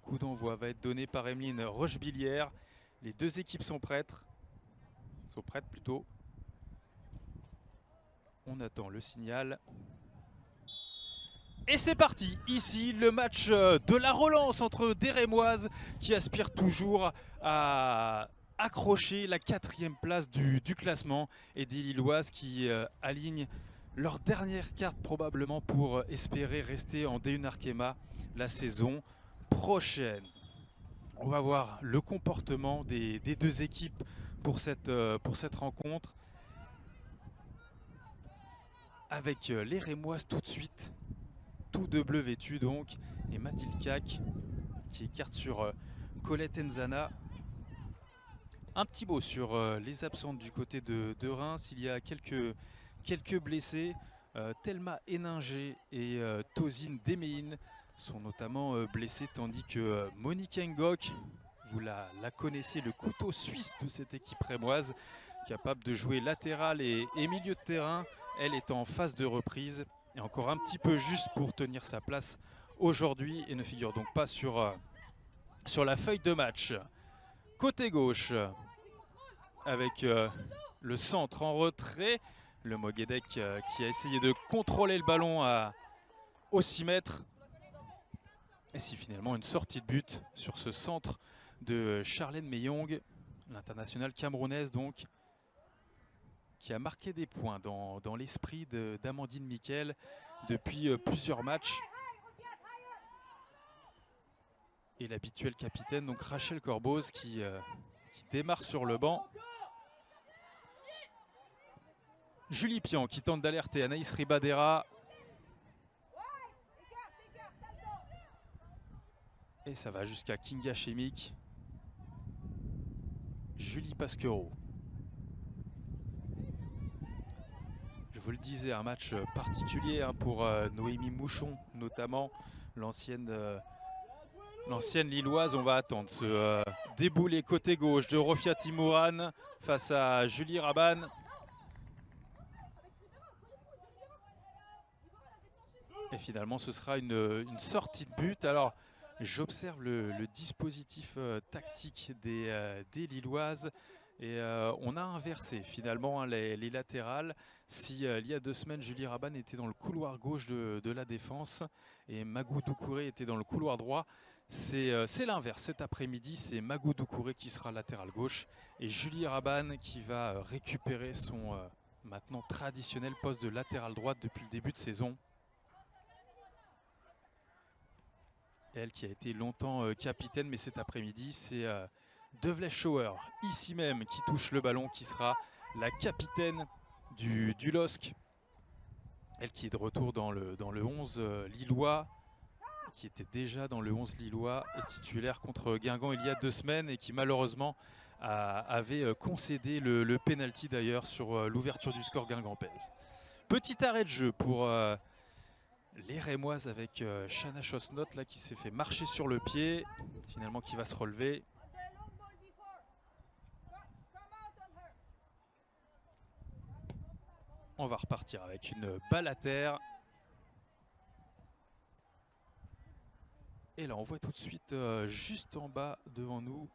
coup d'envoi va être donné par Emeline Rochebillière. Les deux équipes sont prêtes. Plutôt. On attend le signal. Et c'est parti. Ici, le match de la relance entre des Rémoises qui aspirent toujours à accrocher la 4e place du classement et des Lilloises qui alignent leur dernière carte probablement pour espérer rester en D1 Arkema la saison prochaine. On va voir le comportement des deux équipes pour cette rencontre. Avec les Rémoises tout de suite, tout de bleu vêtu donc, et Mathilde Cac qui écarte sur Colette Enzana. Un petit mot sur les absentes du côté de Reims. Il y a quelques blessés. Thelma Héninger et Tozine Demehin sont notamment blessés, tandis que Monique Ngok, vous la connaissez, le couteau suisse de cette équipe rémoise, capable de jouer latéral et milieu de terrain. Elle est en phase de reprise et encore un petit peu juste pour tenir sa place aujourd'hui et ne figure donc pas sur la feuille de match. Côté gauche, avec le centre en retrait, le Moguedec qui a essayé de contrôler le ballon au 6 mètres. Et c'est finalement une sortie de but sur ce centre de Charlène Meyong, l'internationale camerounaise donc, qui a marqué des points dans l'esprit d'Amandine Miquel depuis plusieurs matchs. Et l'habituelle capitaine, donc Rachel Corboz, qui démarre sur le banc. Julie Pian qui tente d'alerter Anaïs Ribadera. Et ça va jusqu'à Kinga Chemic. Julie Pasquereau. Je vous le disais, un match particulier pour Noémie Mouchon, notamment l'ancienne Lilloise. On va attendre ce déboulé côté gauche de Rofia Timouran face à Julie Rabanne. Et finalement, ce sera une sortie de but. Alors, j'observe le dispositif tactique des Lilloises. Et on a inversé finalement les latérales. Si il y a 2 semaines, Julie Rabanne était dans le couloir gauche de la défense et Magou Doucouré était dans le couloir droit, c'est l'inverse. Cet après-midi, c'est Magou Doucouré qui sera latéral gauche et Julie Rabanne qui va récupérer son maintenant traditionnel poste de latéral droite depuis le début de saison. Elle qui a été longtemps capitaine, mais cet après-midi, c'est Devlesh Schauer, ici même, qui touche le ballon, qui sera la capitaine du LOSC. Elle qui est de retour dans le 11 lillois, qui était déjà dans le 11 lillois et titulaire contre Guingamp il y a 2 semaines et qui malheureusement avait concédé le penalty d'ailleurs sur l'ouverture du score guingampaise. Petit arrêt de jeu pour les Rémoises avec Shana Chosnot là, qui s'est fait marcher sur le pied, finalement qui va se relever. On va repartir avec une balle à terre. Et là on voit tout de suite juste en bas devant nous,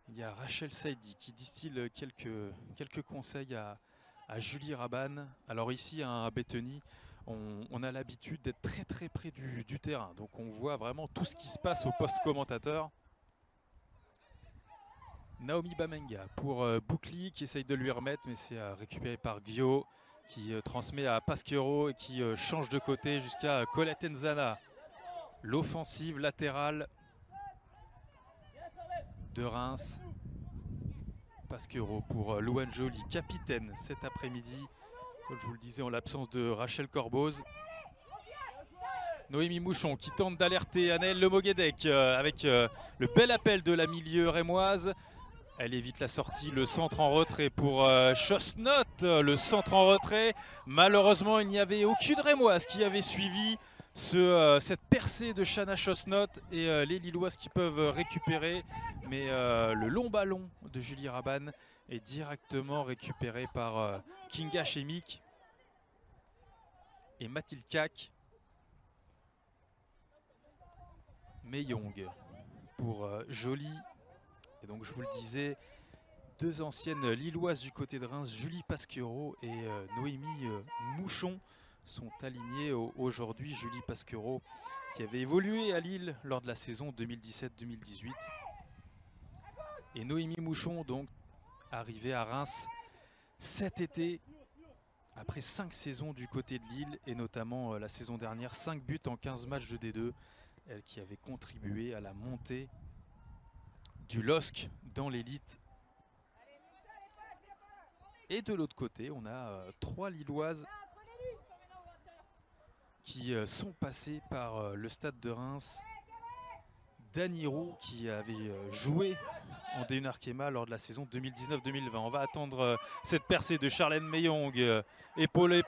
il y a Rachel Saidi qui distille quelques conseils à Julie Rabanne. Alors ici à Bétheny, on a l'habitude d'être très très près du terrain. Donc on voit vraiment tout ce qui se passe au poste commentateur. Naomi Bamenga pour Boukli qui essaye de lui remettre, mais c'est récupéré par Guillaume qui transmet à Pasquero et qui change de côté jusqu'à Colette Enzana. L'offensive latérale de Reims. Pasquero pour Louane Joly, capitaine cet après-midi, comme je vous le disais en l'absence de Rachel Corboz. Noémie Mouchon qui tente d'alerter Annelle Le Moguedec avec le bel appel de la milieu rémoise. Elle évite la sortie, le centre en retrait pour Chosnot, le centre en retrait. Malheureusement, il n'y avait aucune Rémoise qui avait suivi cette percée de Shana Chosnot et les Lilloises qui peuvent récupérer. Mais le long ballon de Julie Rabanne est directement récupéré par Kinga Chemic et Mathilde Cac. Meyong pour Joly. Et donc je vous le disais, deux anciennes lilloises du côté de Reims, Julie Pasquereau et Noémie Mouchon, sont alignées aujourd'hui. Julie Pasquereau qui avait évolué à Lille lors de la saison 2017-2018. Et Noémie Mouchon donc arrivée à Reims cet été, après 5 saisons du côté de Lille, et notamment la saison dernière, 5 buts en 15 matchs de D2. Elle qui avait contribué à la montée du LOSC dans l'élite. Et de l'autre côté, on a 3 Lilloises qui sont passées par le stade de Reims. Dany Roux qui avait joué en D1 Arkema lors de la saison 2019-2020. On va attendre cette percée de Charlène Meyong, épaulée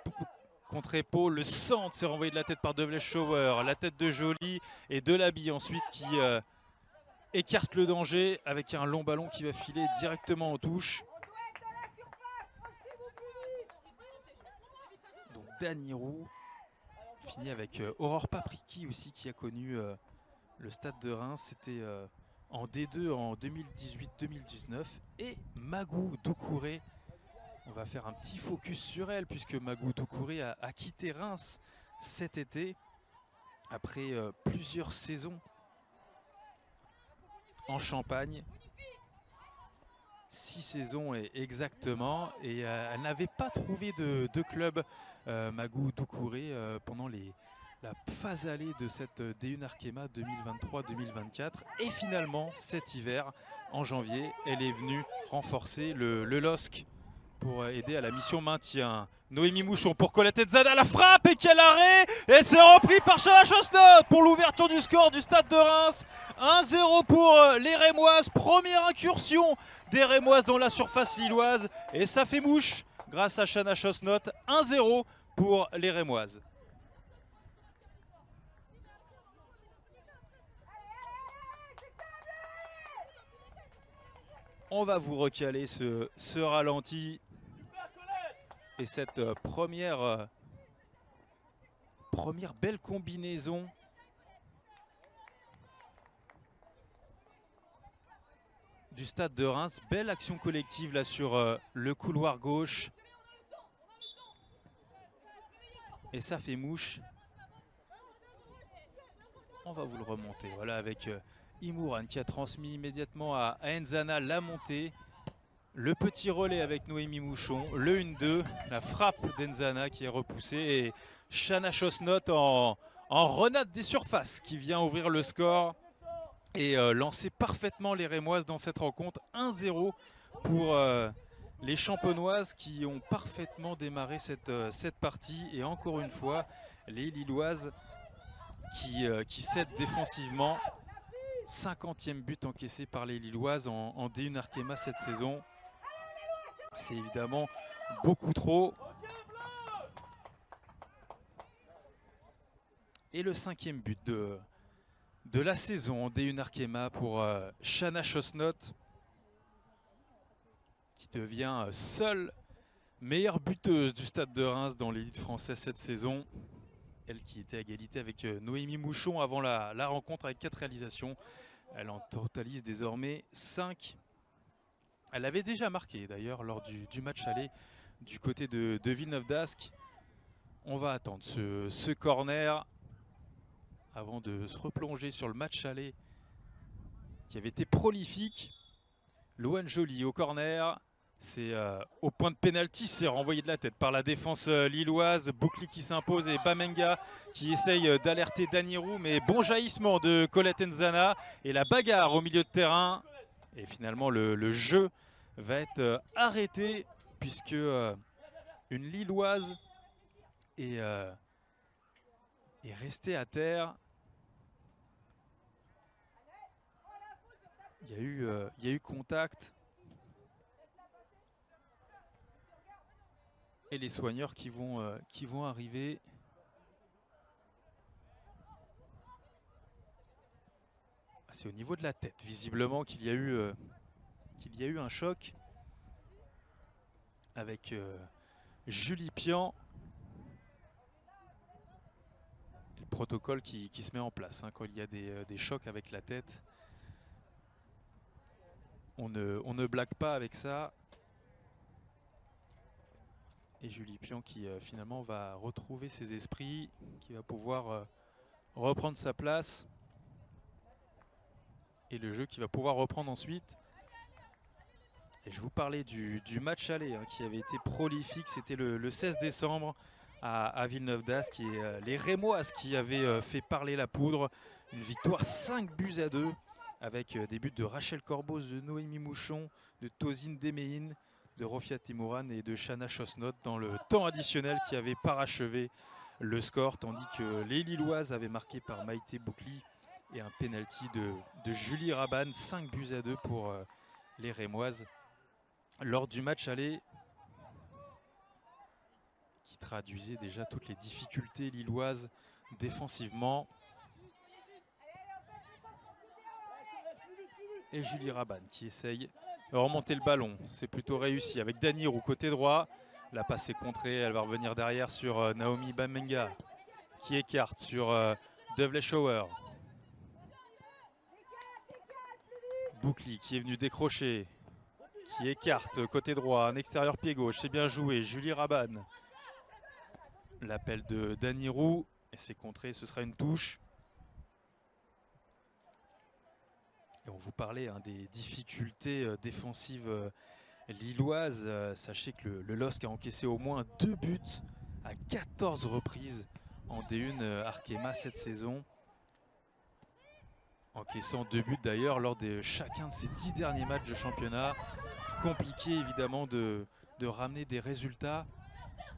contre épaule. Le centre s'est renvoyé de la tête par Devlesh Shower. La tête de Joly et Delaby ensuite qui écarte le danger avec un long ballon qui va filer directement en touche. Donc Dany Roux finit avec Aurore Papriki aussi qui a connu le stade de Reims. C'était en D2 en 2018-2019. Et Magou Doucouré. On va faire un petit focus sur elle puisque Magou Doucouré a quitté Reims cet été après plusieurs saisons en Champagne. 6 saisons exactement, et elle n'avait pas trouvé de club, Magou Doucouré, pendant la phase allée de cette D1 Arkema 2023-2024. Et finalement, cet hiver, en janvier, elle est venue renforcer le LOSC pour aider à la mission maintien. Noémie Mouchon pour Colette Enzana, la frappe, et quel arrêt! Et c'est repris par Chana Chosnot pour l'ouverture du score du stade de Reims. 1-0 pour les Rémoises, première incursion des Rémoises dans la surface lilloise. Et ça fait mouche grâce à Chana Chosnot. 1-0 pour les Rémoises. On va vous recaler ce ralenti et cette première belle combinaison du stade de Reims. Belle action collective là sur le couloir gauche. Et ça fait mouche. On va vous le remonter. Voilà, avec Imouran qui a transmis immédiatement à Enzana la montée. Le petit relais avec Noémie Mouchon. Le 1-2. La frappe d'Enzana qui est repoussée. Et Chana Chosnot en renate des surfaces qui vient ouvrir le score. Et lancer parfaitement les Rémoises dans cette rencontre. 1-0 pour les Champenoises qui ont parfaitement démarré cette partie. Et encore une fois, les Lilloises qui cèdent défensivement. 50e but encaissé par les Lilloises en D1 Arkema cette saison. C'est évidemment beaucoup trop. Et le 5e but de la saison en D1 Arkema pour Chana Chosnot, qui devient seule meilleure buteuse du stade de Reims dans l'élite française cette saison. Elle qui était à égalité avec Noémie Mouchon avant la rencontre avec 4 réalisations. Elle en totalise désormais 5. Elle avait déjà marqué d'ailleurs lors du match aller du côté de Villeneuve d'Ascq. On va attendre ce corner avant de se replonger sur le match aller qui avait été prolifique. Loane Joly au corner. C'est au point de pénalty, c'est renvoyé de la tête par la défense lilloise. Boukli qui s'impose et Bamenga qui essaye d'alerter Dany Roux. Mais bon jaillissement de Colette Enzana et la bagarre au milieu de terrain. Et finalement le jeu va être arrêté puisque une lilloise est restée à terre. Il y a eu contact. Et les soigneurs qui vont arriver. C'est au niveau de la tête, visiblement, qu'il y a eu un choc avec Julie Pian. Le protocole qui se met en place hein, quand il y a des chocs avec la tête. On ne blague pas avec ça. Et Julie Pion qui finalement va retrouver ses esprits, qui va pouvoir reprendre sa place. Et le jeu qui va pouvoir reprendre ensuite. Et je vous parlais du match aller qui avait été prolifique. C'était le 16 décembre à Villeneuve-d'Ascq. Et les Rémoises qui avaient fait parler la poudre. Une victoire 5-2 avec des buts de Rachel Corbos, de Noémie Mouchon, de Tozine Demehin, de Rofia Timouran et de Shana Chosnot dans le temps additionnel qui avait parachevé le score. Tandis que les Lilloises avaient marqué par Maïté Boukli et un penalty de Julie Rabanne. 5-2 pour les Rémoises. Lors du match aller, qui traduisait déjà toutes les difficultés lilloises défensivement. Et Julie Rabanne qui essaye de remonter le ballon. C'est plutôt réussi avec Danirou côté droit. La passe est contrée, elle va revenir derrière sur Naomi Bamenga qui écarte sur Dovle Shower. Boukli qui est venu décrocher, qui écarte côté droit, un extérieur pied gauche, c'est bien joué. Julie Rabanne. L'appel de Danirou et c'est contré, ce sera une touche. Et on vous parlait des difficultés défensives lilloises. Sachez que le LOSC a encaissé au moins 2 buts à 14 reprises en D1 Arkema cette saison. Encaissant 2 buts d'ailleurs lors de chacun de ses 10 derniers matchs de championnat. Compliqué évidemment de ramener des résultats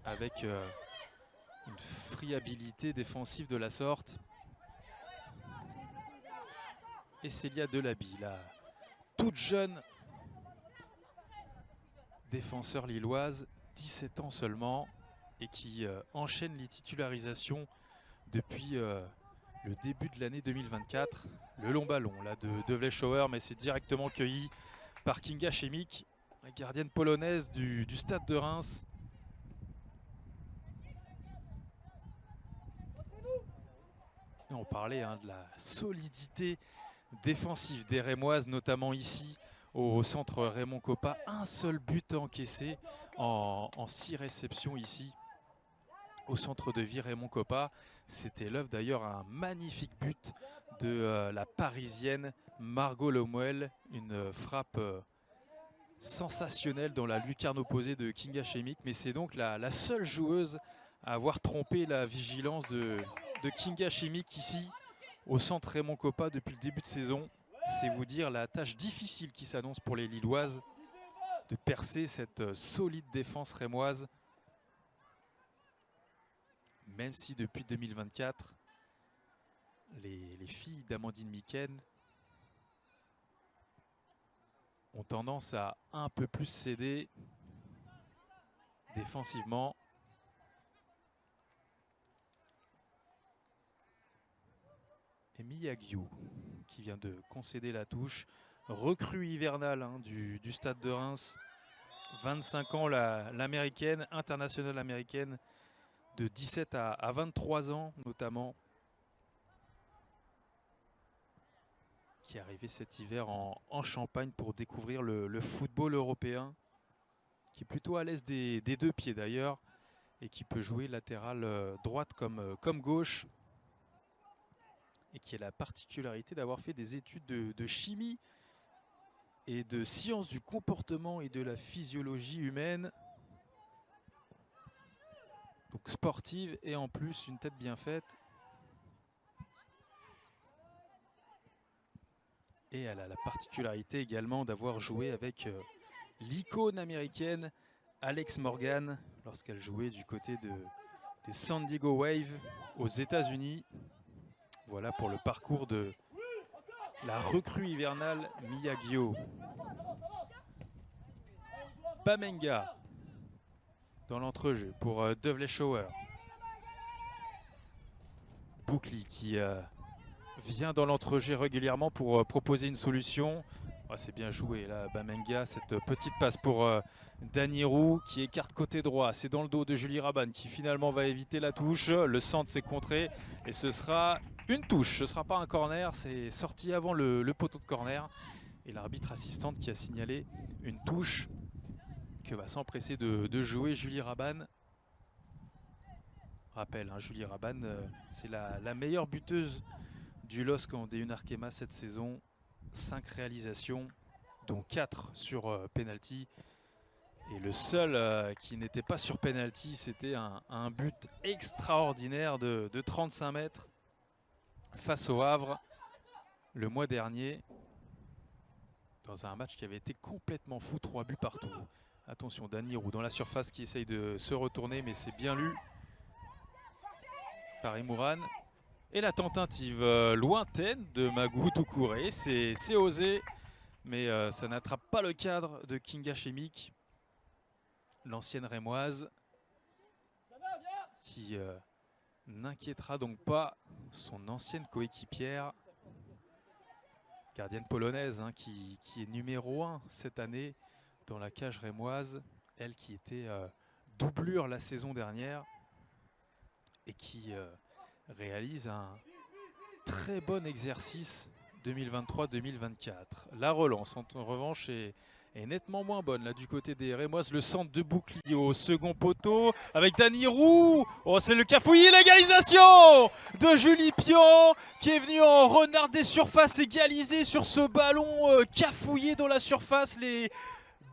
avec une friabilité défensive de la sorte. Et Célia Delaby, la toute jeune défenseur lilloise, 17 ans seulement, et qui enchaîne les titularisations depuis le début de l'année 2024. Le long ballon là de Dovle Shower, mais c'est directement cueilli par Kinga Chemik, la gardienne polonaise du Stade de Reims. Et on parlait de la solidité défensive des Rémoises, notamment ici au centre Raymond Coppa. Un seul but encaissé en 6 réceptions ici au centre de vie Raymond Coppa. C'était l'œuvre d'ailleurs un magnifique but de la parisienne Margot Lemuel. Une frappe sensationnelle dans la lucarne opposée de Kinga Chemik. Mais c'est donc la seule joueuse à avoir trompé la vigilance de Kinga Chemik ici au centre Raymond Coppa depuis le début de saison. C'est vous dire la tâche difficile qui s'annonce pour les Lilloises de percer cette solide défense rémoise. Même si depuis 2024, les filles d'Amandine Miken ont tendance à un peu plus céder défensivement. Et Miyagyu qui vient de concéder la touche. Recrue hivernale du Stade de Reims. 25 ans, l'américaine, internationale américaine, de 17 à 23 ans notamment. Qui est arrivée cet hiver en Champagne pour découvrir le football européen. Qui est plutôt à l'aise des 2 pieds d'ailleurs. Et qui peut jouer latérale droite comme gauche. Et qui a la particularité d'avoir fait des études de chimie et de sciences du comportement et de la physiologie humaine. Donc sportive et en plus une tête bien faite. Et elle a la particularité également d'avoir joué avec l'icône américaine Alex Morgan lorsqu'elle jouait du côté des San Diego Wave aux États-Unis. Voilà pour le parcours de la recrue hivernale Miyagyu. Bamenga dans l'entrejeu pour Dovle Shower. Boukli qui vient dans l'entrejeu régulièrement pour proposer une solution. Oh, c'est bien joué là, Bamenga, cette petite passe pour Danirou qui écarte côté droit. C'est dans le dos de Julie Rabanne qui finalement va éviter la touche. Le centre s'est contré et ce sera une touche. Ce ne sera pas un corner, c'est sorti avant le poteau de corner. Et l'arbitre assistante qui a signalé une touche que va s'empresser de jouer Julie Rabanne. Rappel, hein, Julie Rabanne, c'est la meilleure buteuse du LOSC en D1 Arkema cette saison. 5 réalisations, dont 4 sur penalty. Et le seul qui n'était pas sur penalty, c'était un but extraordinaire de 35 mètres face au Havre le mois dernier. Dans un match qui avait été complètement fou, 3 buts partout. Attention, Dany Roux dans la surface qui essaye de se retourner, mais c'est bien lu par Emourane. Et la tentative lointaine de Magou Doucouré, c'est osé, mais ça n'attrape pas le cadre de Kinga Chemic, l'ancienne rémoise, qui n'inquiétera donc pas son ancienne coéquipière, gardienne polonaise, hein, qui est numéro 1 cette année dans la cage rémoise, elle qui était doublure la saison dernière et qui réalise un très bon exercice 2023-2024. La relance en revanche est nettement moins bonne là du côté des Rémoises. Le centre de bouclier au second poteau avec Dany Roux. Oh, c'est le cafouillis, l'égalisation de Julie Pion qui est venue en renard des surfaces égaliser sur ce ballon cafouillé dans la surface. Les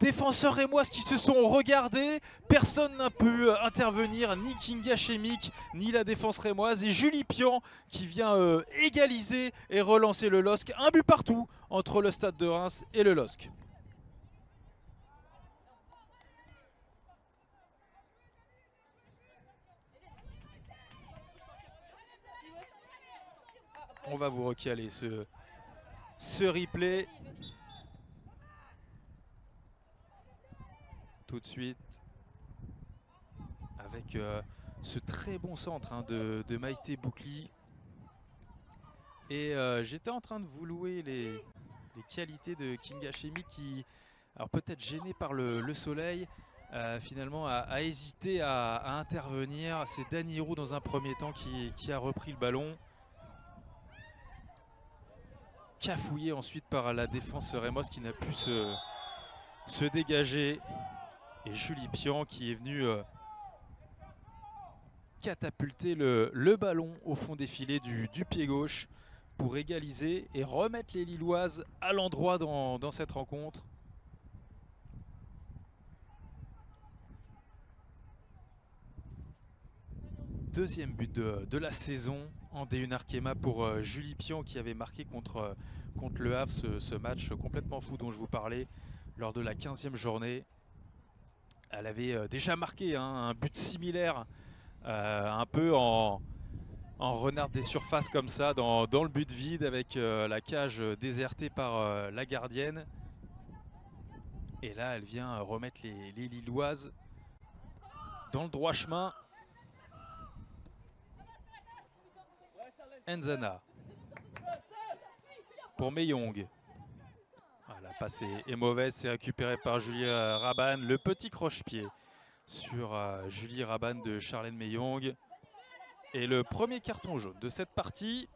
défenseurs rémoises qui se sont regardés, personne n'a pu intervenir, ni Kinga Chemic, ni la défense rémoise. Et Julie Pion qui vient égaliser et relancer le LOSC. Un but partout entre le Stade de Reims et le LOSC. On va vous recaler ce replay. Tout de suite avec ce très bon centre hein, de Maïté Boukli. Et j'étais en train de vous louer les qualités de Kinga Chemic qui, alors peut-être gêné par le soleil, finalement a hésité à intervenir. C'est Dany Roux dans un premier temps qui a repris le ballon. Cafouillé ensuite par la défense rémoise qui n'a pu se dégager. Et Julie Pion qui est venue catapulter le ballon au fond des filets du pied gauche pour égaliser et remettre les Lilloises à l'endroit dans cette rencontre. Deuxième but de la saison en D1 Arkema pour Julie Pion qui avait marqué contre le Havre ce match complètement fou dont je vous parlais lors de la 15e journée. Elle avait déjà marqué hein, un but similaire, un peu en renard des surfaces comme ça, dans le but vide avec la cage désertée par la gardienne. Et là, elle vient remettre les Lilloises dans le droit chemin. Enzana pour Meyong. La passe est mauvaise, c'est récupéré par Julie Rabanne. Le petit croche-pied sur Julie Rabanne de Charlène Meyong. Et le premier carton jaune de cette partie,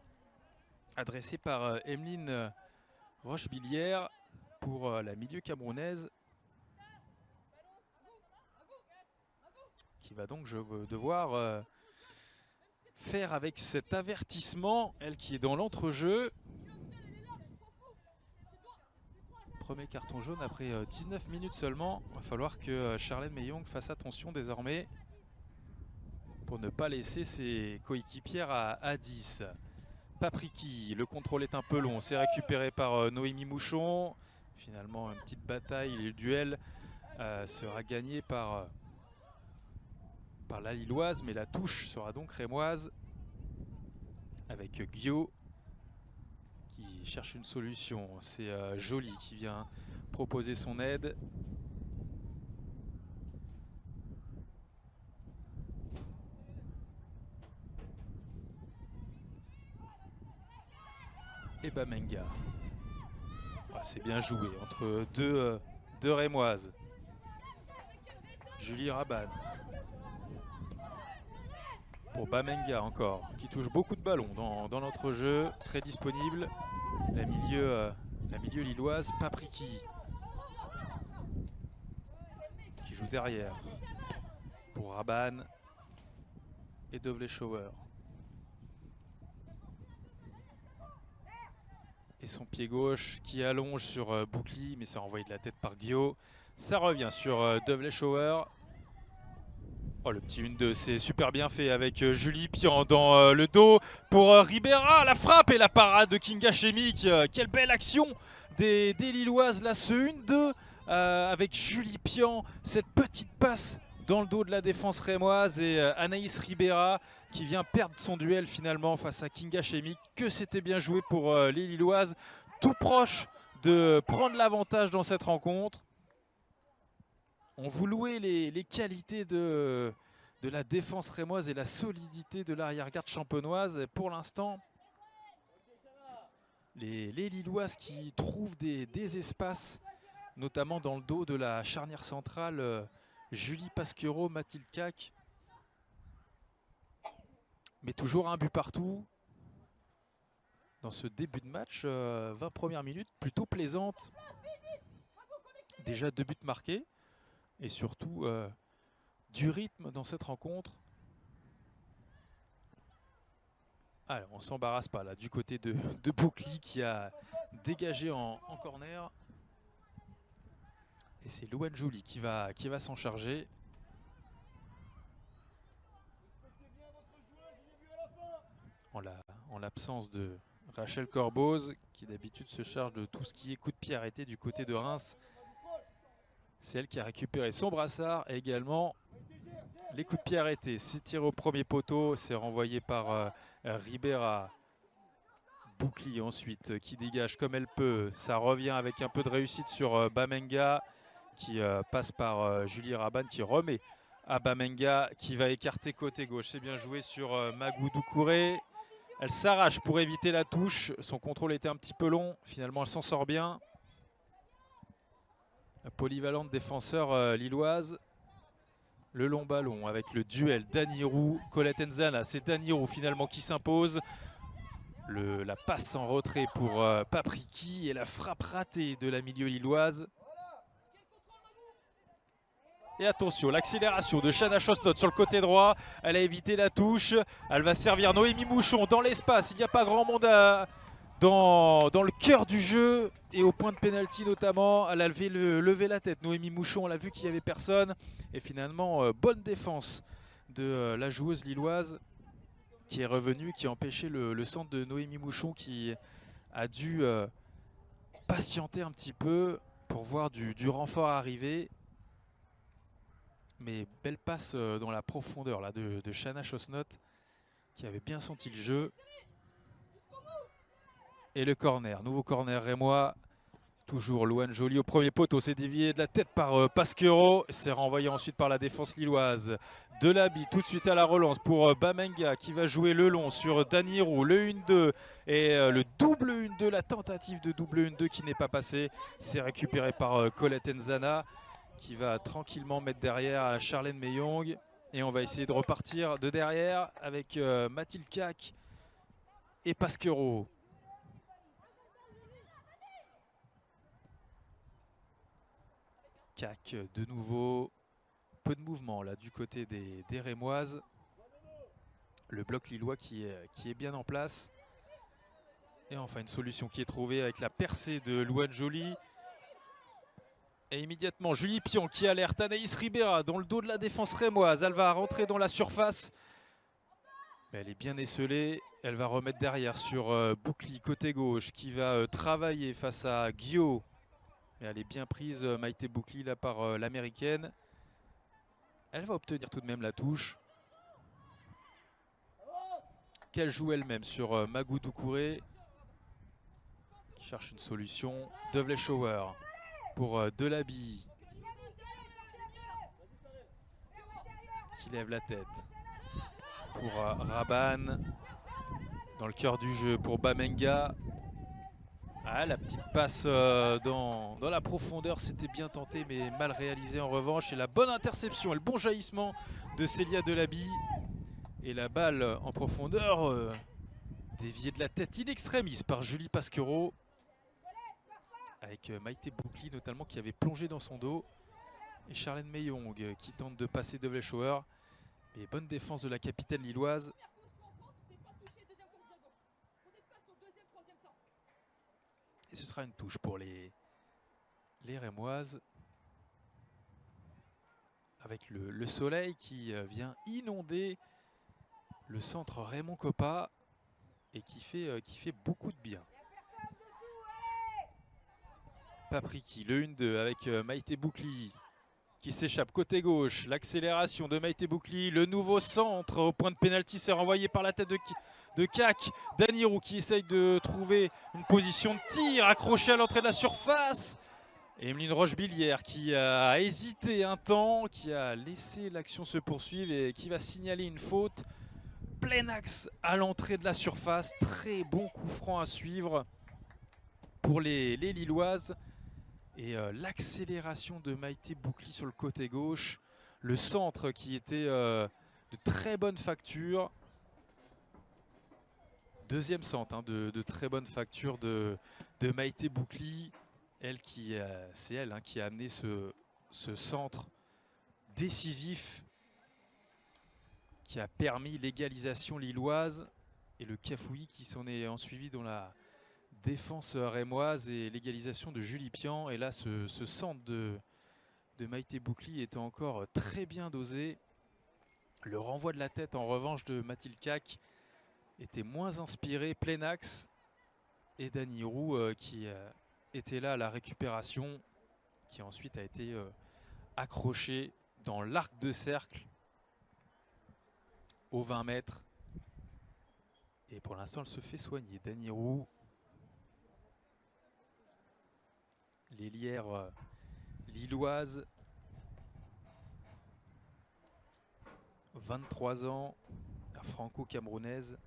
adressé par Emeline Rochebillière pour la milieu camerounaise. Qui va donc devoir faire avec cet avertissement, elle qui est dans l'entrejeu. Premier carton jaune après 19 minutes seulement. Il va falloir que Charlène Meyong fasse attention désormais pour ne pas laisser ses coéquipières à 10. Papriki, le contrôle est un peu long. C'est récupéré par Noémie Mouchon. Finalement, une petite bataille. Le duel sera gagné par la Lilloise, mais la touche sera donc rémoise avec Guillot qui cherche une solution. C'est Joly qui vient proposer son aide. Et Bamenga. Ah, c'est bien joué entre deux rémoises. Julie Rabanne. Pour Bamenga encore, qui touche beaucoup de ballons dans l'entrejeu, très disponible. La milieu La milieu lilloise, Papriki, qui joue derrière pour Raban et Dovlechauer. Et son pied gauche qui allonge sur Boukli, mais c'est envoyé de la tête par Guillaume. Ça revient sur Dovlechauer. Oh, le petit 1-2, c'est super bien fait avec Julie Pian dans le dos pour Ribera. La frappe et la parade de Kinga Chemic. Quelle belle action des Lilloises là, ce 1-2 avec Julie Pian. Cette petite passe dans le dos de la défense rémoise et Anaïs Ribera qui vient perdre son duel finalement face à Kinga Chemic. Que c'était bien joué pour les Lilloises. Tout proche de prendre l'avantage dans cette rencontre. On vous louait les qualités de la défense rémoise et la solidité de l'arrière-garde champenoise. Et pour l'instant, les Lilloises qui trouvent des espaces, notamment dans le dos de la charnière centrale, Julie Pasquero, Mathilde Cac. Mais toujours un but partout dans ce début de match. 20 premières minutes, plutôt plaisantes. Déjà 2 buts marqués. Et surtout du rythme dans cette rencontre. Alors on s'embarrasse pas là du côté de Boukli qui a dégagé en corner. Et c'est Louane Joly qui va s'en charger. En l'absence de Rachel Corboz qui d'habitude se charge de tout ce qui est coup de pied arrêté du côté de Reims. C'est elle qui a récupéré son brassard et également les coups de pied arrêtés. C'est tiré au premier poteau, c'est renvoyé par Ribera. Boukli ensuite qui dégage comme elle peut. Ça revient avec un peu de réussite sur Bamenga qui passe par Julie Raban qui remet à Bamenga qui va écarter côté gauche. C'est bien joué sur Magou Doucouré. Elle s'arrache pour éviter la touche. Son contrôle était un petit peu long. Finalement, elle s'en sort bien. La polyvalente défenseur lilloise. Le long ballon avec le duel Danirou, Colette Enzana. C'est Danirou finalement qui s'impose. La passe en retrait pour Papriki et la frappe ratée de la milieu lilloise. Et attention, l'accélération de Chana Chosnot sur le côté droit. Elle a évité la touche. Elle va servir Noémie Mouchon dans l'espace. Il n'y a pas grand monde dans le cœur du jeu. Et au point de pénalty notamment, elle a levé la tête. Noémie Mouchon, elle a vu qu'il n'y avait personne. Et finalement, bonne défense de la joueuse lilloise qui est revenue, qui a empêché le centre de Noémie Mouchon qui a dû patienter un petit peu pour voir du renfort arriver. Mais belle passe dans la profondeur là, de Chana Chosnot qui avait bien senti le jeu. Et le corner, nouveau corner rémois. Toujours Louane Joly au premier poteau, c'est dévié de la tête par Pasquero. C'est renvoyé ensuite par la défense lilloise. Delaby tout de suite à la relance pour Bamenga qui va jouer le long sur Danirou. Le 1-2 et le double 1-2, la tentative de double 1-2 qui n'est pas passée. C'est récupéré par Colette Enzana qui va tranquillement mettre derrière à Charlène Meyong. Et on va essayer de repartir de derrière avec Mathilde Cac et Pasquero. Cac de nouveau, peu de mouvement là du côté des Rémoises. Le bloc lillois qui est bien en place. Et enfin une solution qui est trouvée avec la percée de Louane Joly. Et immédiatement Julie Pion qui alerte Anaïs Ribera dans le dos de la défense rémoise. Elle va rentrer dans la surface. Mais elle est bien esselée. Elle va remettre derrière sur Boukli côté gauche qui va travailler face à Guillaume. Mais elle est bien prise, Maïté Boukli, là par l'américaine. Elle va obtenir tout de même la touche. Qu'elle joue elle-même sur Magou Doucouré. Qui cherche une solution. Dovlechauer pour Delaby. Qui lève la tête. Pour Raban. Dans le cœur du jeu pour Bamenga. Ah, la petite passe dans la profondeur, c'était bien tenté mais mal réalisé en revanche. Et la bonne interception et le bon jaillissement de Célia Delaby. Et la balle en profondeur déviée de la tête in extremis par Julie Pasquero. avec Maïté Boukli notamment qui avait plongé dans son dos. Et Charlène Meyong qui tente de passer de Vleschauer. Et bonne défense de la capitaine lilloise. Et ce sera une touche pour les Rémoises. Avec le soleil qui vient inonder le centre Raymond Kopa et qui fait beaucoup de bien. Papriki, le 1-2 avec Maïté Boukli qui s'échappe côté gauche. L'accélération de Maïté Boukli, le nouveau centre au point de pénalty, c'est renvoyé par la tête de Kak. Danirou qui essaye de trouver une position de tir, accroché à l'entrée de la surface. Et Emeline Rochebillière qui a hésité un temps, qui a laissé l'action se poursuivre et qui va signaler une faute. Plein axe à l'entrée de la surface. Très bon coup franc à suivre pour les Lilloises. Et l'accélération de Maïté Boukli sur le côté gauche. Le centre qui était de très bonne facture. Deuxième centre de très bonne facture de Maïté Boukli. C'est elle qui a amené ce centre décisif qui a permis l'égalisation lilloise et le cafouillis qui s'en est ensuivi dans la défense rémoise et l'égalisation de Julie Pian. Et là, ce centre de Maïté Boukli était encore très bien dosé. Le renvoi de la tête en revanche de Mathilde Kak était moins inspiré, plein axe. Et Danirou qui était là à la récupération, qui ensuite a été accroché dans l'arc de cercle aux 20 mètres. Et pour l'instant, elle se fait soigner. Danirou, l'ailière lilloise, 23 ans, franco-camerounaise.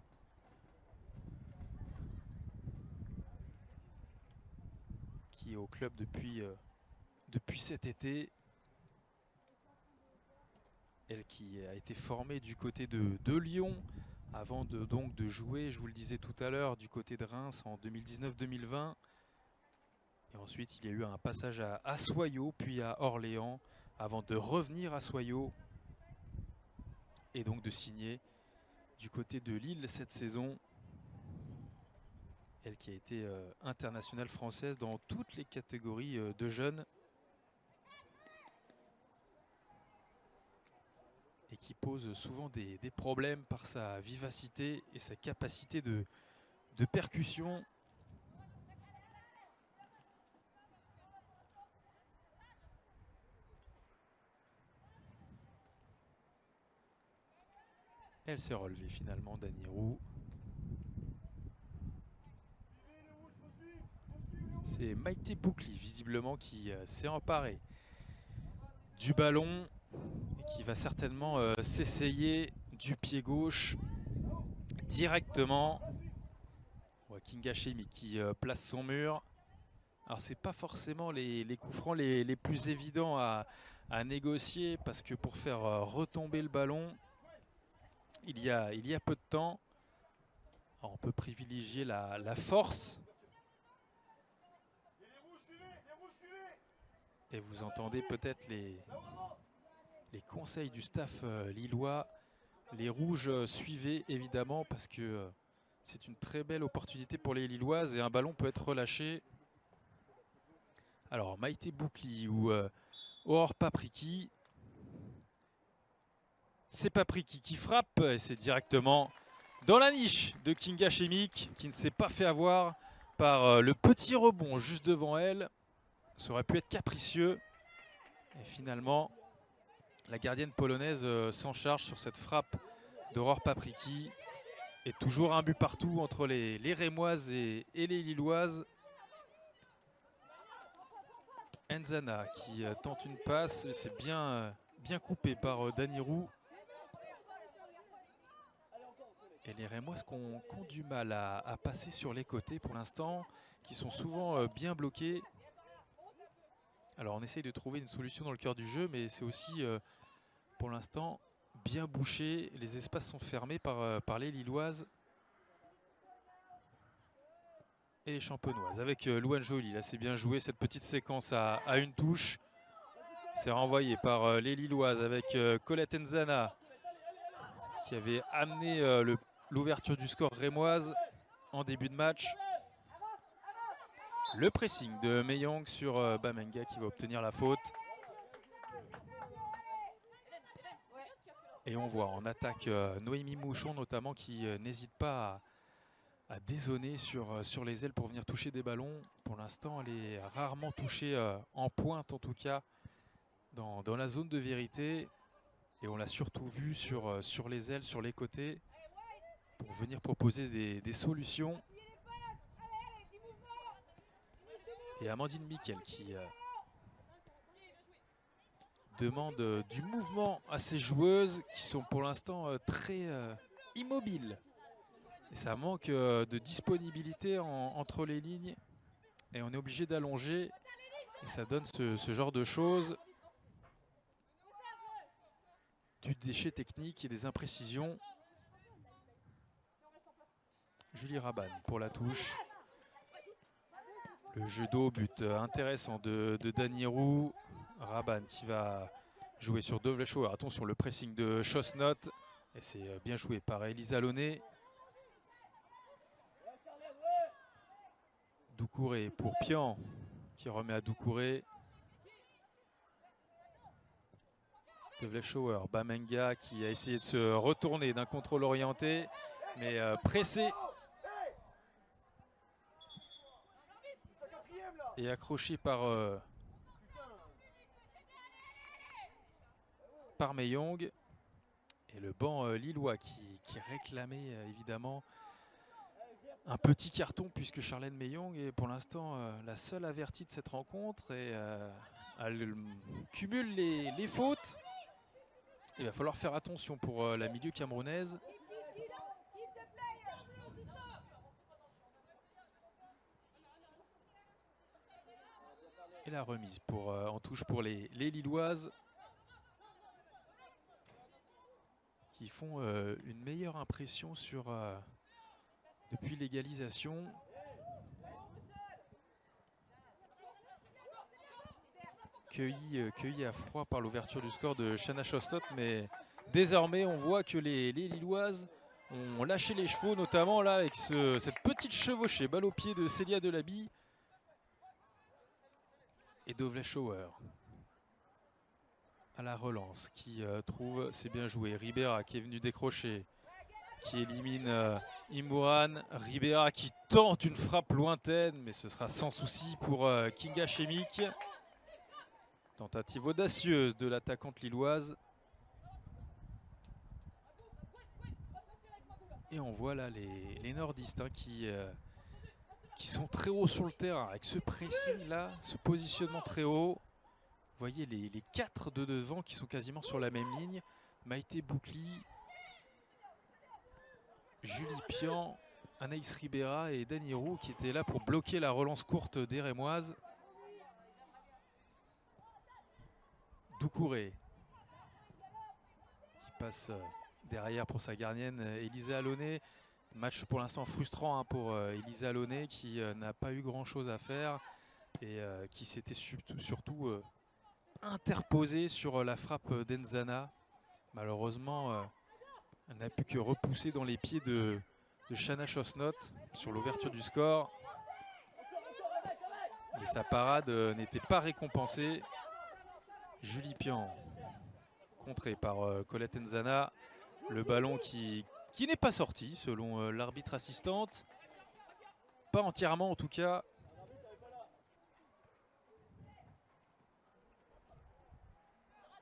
Qui est au club depuis cet été. Elle qui a été formée du côté de Lyon avant donc de jouer, je vous le disais tout à l'heure, du côté de Reims en 2019-2020. Et ensuite, il y a eu un passage à Soyaux, puis à Orléans, avant de revenir à Soyaux et donc de signer du côté de Lille cette saison. Elle qui a été internationale française dans toutes les catégories de jeunes. Et qui pose souvent des problèmes par sa vivacité et sa capacité de percussion. Elle s'est relevée finalement, Danirou. C'est Maïté Boukli visiblement qui s'est emparée du ballon et qui va certainement s'essayer du pied gauche directement. Kinga Chemi qui place son mur. Alors c'est pas forcément les coups francs les plus évidents à négocier, parce que pour faire retomber le ballon, il y a peu de temps. Alors on peut privilégier la force. Et vous entendez peut-être les conseils du staff lillois. Les rouges suivaient évidemment, parce que c'est une très belle opportunité pour les Lilloises et un ballon peut être relâché. Alors Maïté Boukli ou Aurore Papriki. C'est Papriki qui frappe et c'est directement dans la niche de Kinga Chemic, qui ne s'est pas fait avoir par le petit rebond juste devant elle. Ça aurait pu être capricieux. Et finalement, la gardienne polonaise s'en charge sur cette frappe d'Aurore Papriki. Et toujours un but partout entre les Rémoises et les Lilloises. Nzana qui tente une passe. C'est bien coupé par Danirou. Et les Rémoises qui ont du mal à passer sur les côtés pour l'instant, qui sont souvent bien bloqués. Alors on essaye de trouver une solution dans le cœur du jeu, mais c'est aussi pour l'instant bien bouché. Les espaces sont fermés par les Lilloises. et les champenoises. Avec Louane Joly, là c'est bien joué cette petite séquence à une touche. C'est renvoyé par les Lilloises avec Colette Nzana qui avait amené l'ouverture du score rémoise en début de match. Le pressing de Meyong sur Bamenga qui va obtenir la faute. Et on voit en attaque Noémie Mouchon notamment qui n'hésite pas à dézonner sur les ailes pour venir toucher des ballons. Pour l'instant, elle est rarement touchée en pointe en tout cas dans la zone de vérité. Et on l'a surtout vu sur les ailes, sur les côtés, pour venir proposer des solutions. Et Amandine Miquel qui demande du mouvement à ses joueuses qui sont pour l'instant très immobiles. Et ça manque de disponibilité entre les lignes. Et on est obligé d'allonger. Et ça donne ce genre de choses. Du déchet technique et des imprécisions. Julie Rabanne pour la touche. Le jeu d'eau, but intéressant de Dany Roux. Rabanne qui va jouer sur Dovlechauer. Attention, le pressing de Chosnot. Et c'est bien joué par Elisa Launay. Doucouré pour Pian qui remet à Doucouré. Dovlechauer, Bamenga qui a essayé de se retourner d'un contrôle orienté, mais pressé. Et accroché par Meyong. Et le banc lillois qui réclamait évidemment un petit carton puisque Charlène Meyong est pour l'instant la seule avertie de cette rencontre. Et elle cumule les fautes. Il va falloir faire attention pour la milieu camerounaise. Et la remise en touche pour les Lilloises qui font une meilleure impression depuis l'égalisation. Cueilli à froid par l'ouverture du score de Shanna Chosnot, mais désormais on voit que les Lilloises ont lâché les chevaux, notamment là avec cette petite chevauchée, balle au pied de Célia Delaby et Dovlechauer à la relance qui trouve, c'est bien joué, Ribera qui est venu décrocher, qui élimine Imouran. Ribera qui tente une frappe lointaine, mais ce sera sans souci pour Kinga Chemik. Tentative audacieuse de l'attaquante lilloise. Et on voit là les nordistes qui sont très hauts sur le terrain avec ce pressing là, ce positionnement très haut. Vous voyez les 4 de devant qui sont quasiment sur la même ligne. Maïté Boukli, Julie Pian, Anaïs Ribera et Dany Roux qui étaient là pour bloquer la relance courte des Rémoises. Doucouré qui passe derrière pour sa gardienne Elisa Launay. Match pour l'instant frustrant pour Elisa Launay qui n'a pas eu grand chose à faire et qui s'était surtout interposée sur la frappe d'Enzana. Malheureusement, elle n'a pu que repousser dans les pieds de Shanna Chosnot sur l'ouverture du score. Et sa parade n'était pas récompensée. Julie Pian, contrée par Colette Nzana. Le ballon qui n'est pas sorti selon l'arbitre assistante. Pas entièrement en tout cas.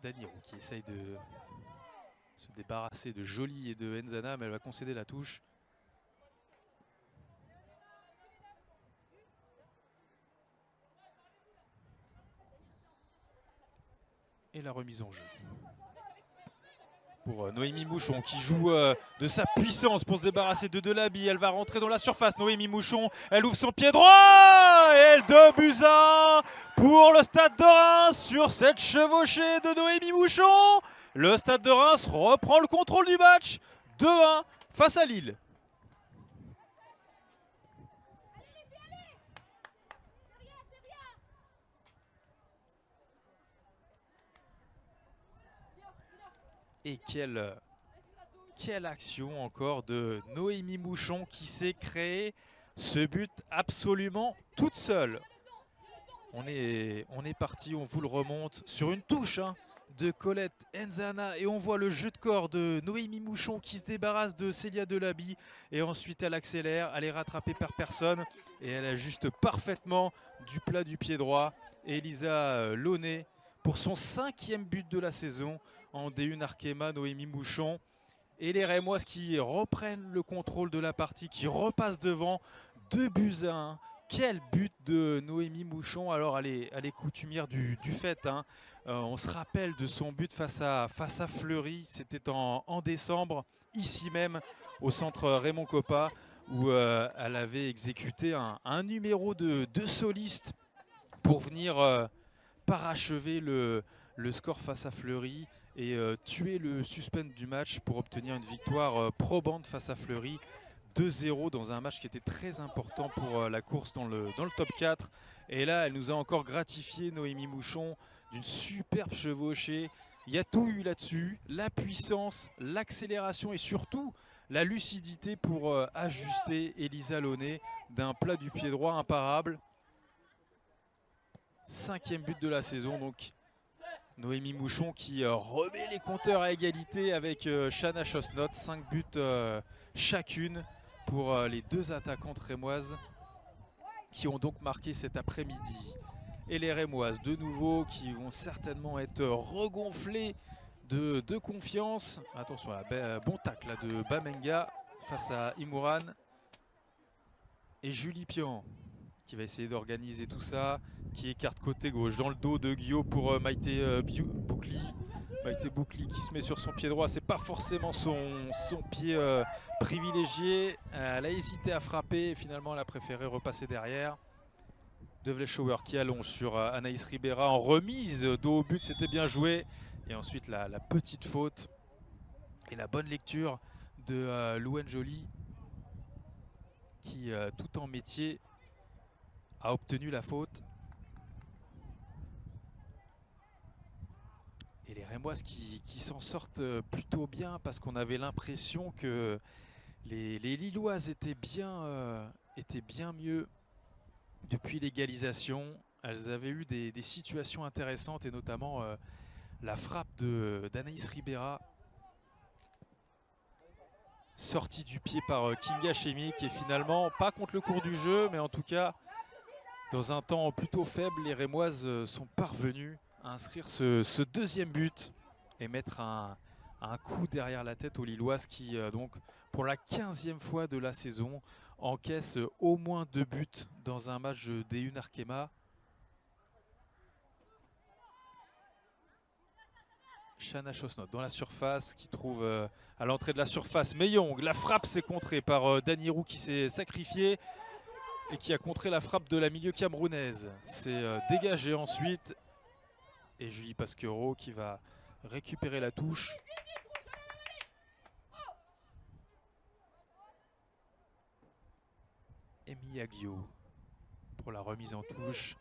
Dany Roux qui essaye de se débarrasser de Joly et de Nzana, mais elle va concéder la touche. Et la remise en jeu pour Noémie Mouchon qui joue de sa puissance pour se débarrasser de Delaby. Elle va rentrer dans la surface. Noémie Mouchon, elle ouvre son pied droit et elle 2-1 pour le Stade de Reims sur cette chevauchée de Noémie Mouchon. Le Stade de Reims reprend le contrôle du match. 2-1 face à Lille. Et quelle action encore de Noémie Mouchon qui s'est créé ce but absolument toute seule. On est parti, on vous le remonte sur une touche de Colette Enzana et on voit le jeu de corps de Noémie Mouchon qui se débarrasse de Célia Delaby et ensuite elle accélère, elle est rattrapée par personne et elle ajuste parfaitement du plat du pied droit. Elisa Launay pour son 5e but de la saison en D1 Arkema. Noémie Mouchon et les Rémoises qui reprennent le contrôle de la partie, qui repassent devant 2-1. Quel but de Noémie Mouchon. Alors elle est coutumière du fait. On se rappelle de son but face à Fleury. C'était en décembre, ici même, au centre Raymond Coppa, où elle avait exécuté un numéro de soliste pour venir parachever le score face à Fleury et tuer le suspense du match pour obtenir une victoire probante face à Fleury. 2-0 dans un match qui était très important pour la course dans le top 4. Et là, elle nous a encore gratifié, Noémie Mouchon, d'une superbe chevauchée. Il y a tout eu là-dessus, la puissance, l'accélération et surtout la lucidité pour ajuster Elisa Launay d'un plat du pied droit imparable. 5e but de la saison, donc Noémie Mouchon qui remet les compteurs à égalité avec Shana Chosnot. 5 buts chacune pour les 2 attaquantes rémoises qui ont donc marqué cet après-midi. Et les Rémoises de nouveau qui vont certainement être regonflées de confiance. Attention, bon tacle là, de Bamenga face à Imouran. Et Julie Pian qui va essayer d'organiser tout ça, qui écarte côté gauche dans le dos de Guillaume pour Maïté Boukli. Maïté Boukli qui se met sur son pied droit, c'est pas forcément son pied privilégié. Elle a hésité à frapper et finalement elle a préféré repasser derrière. De Vlechower qui allonge sur Anaïs Ribera en remise, dos au but, c'était bien joué. Et ensuite la petite faute et la bonne lecture de Louane Joly qui tout en métier a obtenu la faute. Et les Rémoises qui s'en sortent plutôt bien parce qu'on avait l'impression que les Lilloises étaient bien mieux depuis l'égalisation. Elles avaient eu des situations intéressantes et notamment la frappe d'Anaïs Ribera sortie du pied par Kinga Chemi qui est finalement pas contre le cours du jeu mais en tout cas dans un temps plutôt faible. Les Rémoises sont parvenues à inscrire ce 2e but et mettre un coup derrière la tête aux Lilloises qui donc pour la 15e fois de la saison encaissent au moins 2 buts dans un match de D1 Arkema. Shana Chosnot dans la surface qui trouve à l'entrée de la surface Meyong. La frappe s'est contrée par Danirou qui s'est sacrifié et qui a contré la frappe de la milieu camerounaise. C'est dégagé ensuite. Et Julie Pasquero qui va récupérer la touche. Et Miyagio pour la remise en touche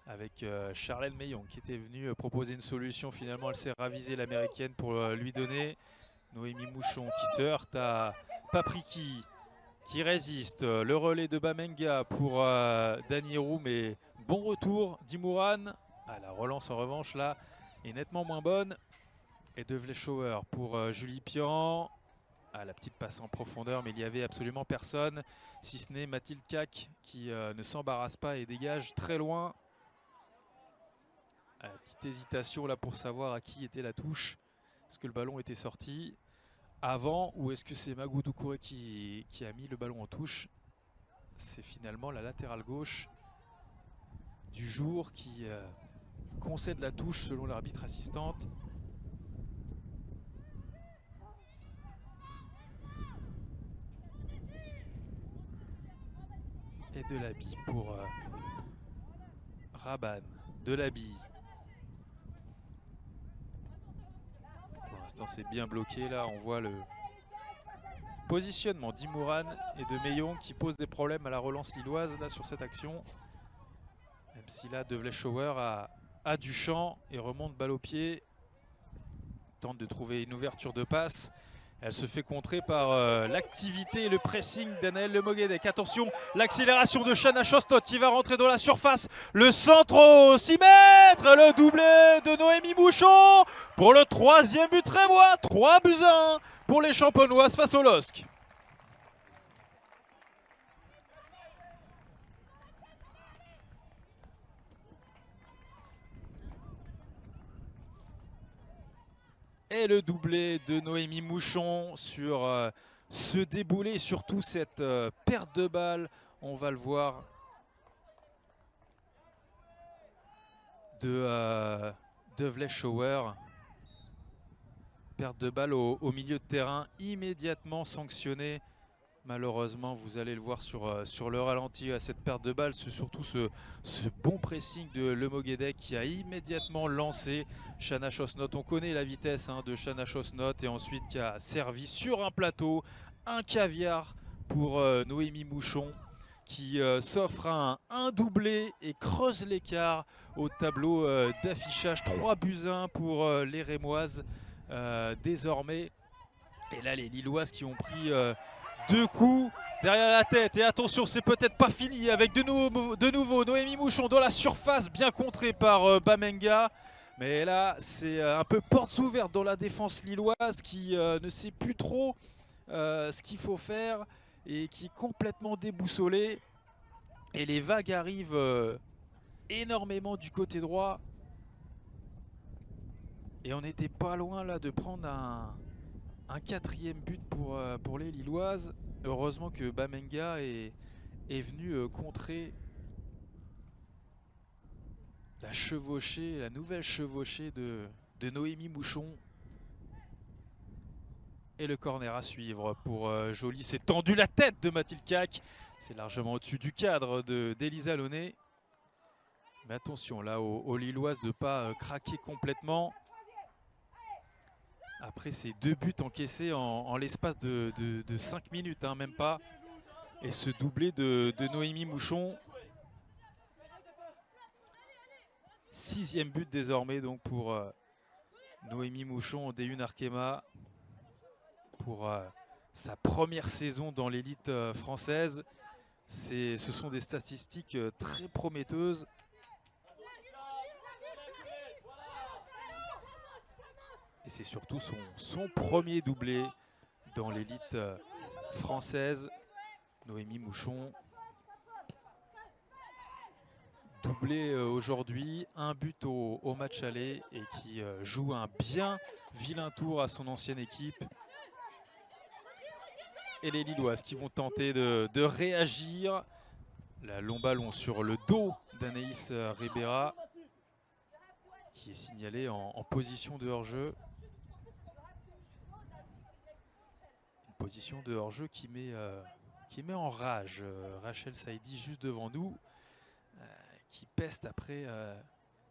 avec Charlène Meillon qui était venue proposer une solution. Finalement, elle s'est ravisée, l'américaine, pour lui donner. Noémie Mouchon qui se heurte à Papriki qui résiste. Le relais de Bamenga pour Danirou, mais bon retour d'Imouran. La relance en revanche là est nettement moins bonne. Et de Vlechower pour Julie Pian. La petite passe en profondeur, mais il n'y avait absolument personne, si ce n'est Mathilde Cac qui ne s'embarrasse pas et dégage très loin. Petite hésitation là pour savoir à qui était la touche. Est-ce que le ballon était sorti avant ou est-ce que c'est Magou Doucouré qui a mis le ballon en touche? C'est finalement la latérale gauche du jour qui concède la touche selon l'arbitre assistante. Et Delaby pour Raban. Delaby. Pour l'instant c'est bien bloqué là, on voit le positionnement d'Imouran et de Meillon qui posent des problèmes à la relance lilloise là sur cette action. Même si là De Vlechower a du champ et remonte balle au pied tente de trouver une ouverture de passe. Elle se fait contrer par l'activité et le pressing d'Anaël Lemoguedec. Attention, l'accélération de Shana Chostot qui va rentrer dans la surface. Le centre au 6 mètres, le doublé de Noémie Mouchon pour le 3e but rémois. 3-1 pour les champenoises face au LOSC. Et le doublé de Noémie Mouchon sur ce déboulé, surtout cette perte de balle. On va le voir de Vleschauer. Perte de balle au milieu de terrain, immédiatement sanctionnée. Malheureusement, vous allez le voir sur le ralenti, cette perte de balle, c'est surtout ce bon pressing de Lemoguedec qui a immédiatement lancé Shana Chosnot. On connaît la vitesse de Shana Chosnot et ensuite qui a servi sur un plateau un caviar pour Noémie Mouchon qui s'offre un doublé et creuse l'écart au tableau d'affichage. 3-1 pour les Rémoises désormais. Et là, les Lilloises qui ont pris 2 coups derrière la tête. Et attention, c'est peut-être pas fini avec de nouveau Noémie Mouchon dans la surface, bien contrée par Bamenga. Mais là, c'est un peu portes ouvertes dans la défense lilloise qui ne sait plus trop ce qu'il faut faire et qui est complètement déboussolée. Et les vagues arrivent énormément du côté droit. Et on n'était pas loin là de prendre un 4e but pour les Lilloises. Heureusement que Bamenga est venu contrer la chevauchée, la nouvelle chevauchée de Noémie Mouchon. Et le corner à suivre pour Joly. C'est tendu la tête de Mathilde Cac. C'est largement au-dessus du cadre d'Elisa Launay. Mais attention là aux Lilloises de ne pas craquer complètement. Après ces 2 buts encaissés en l'espace de 5 minutes, même pas. Et ce doublé de Noémie Mouchon. 6e but désormais donc pour Noémie Mouchon en D1 Arkema. Pour sa première saison dans l'élite française. Ce sont des statistiques très prometteuses. Et c'est surtout son premier doublé dans l'élite française. Noémie Mouchon. Doublé aujourd'hui, 1 but au match aller et qui joue un bien vilain tour à son ancienne équipe. Et les Lilloises qui vont tenter de réagir. La long ballon sur le dos d'Anaïs Ribera qui est signalé en position de hors-jeu. Une position de hors-jeu qui met en rage Rachel Saidi juste devant nous, qui peste après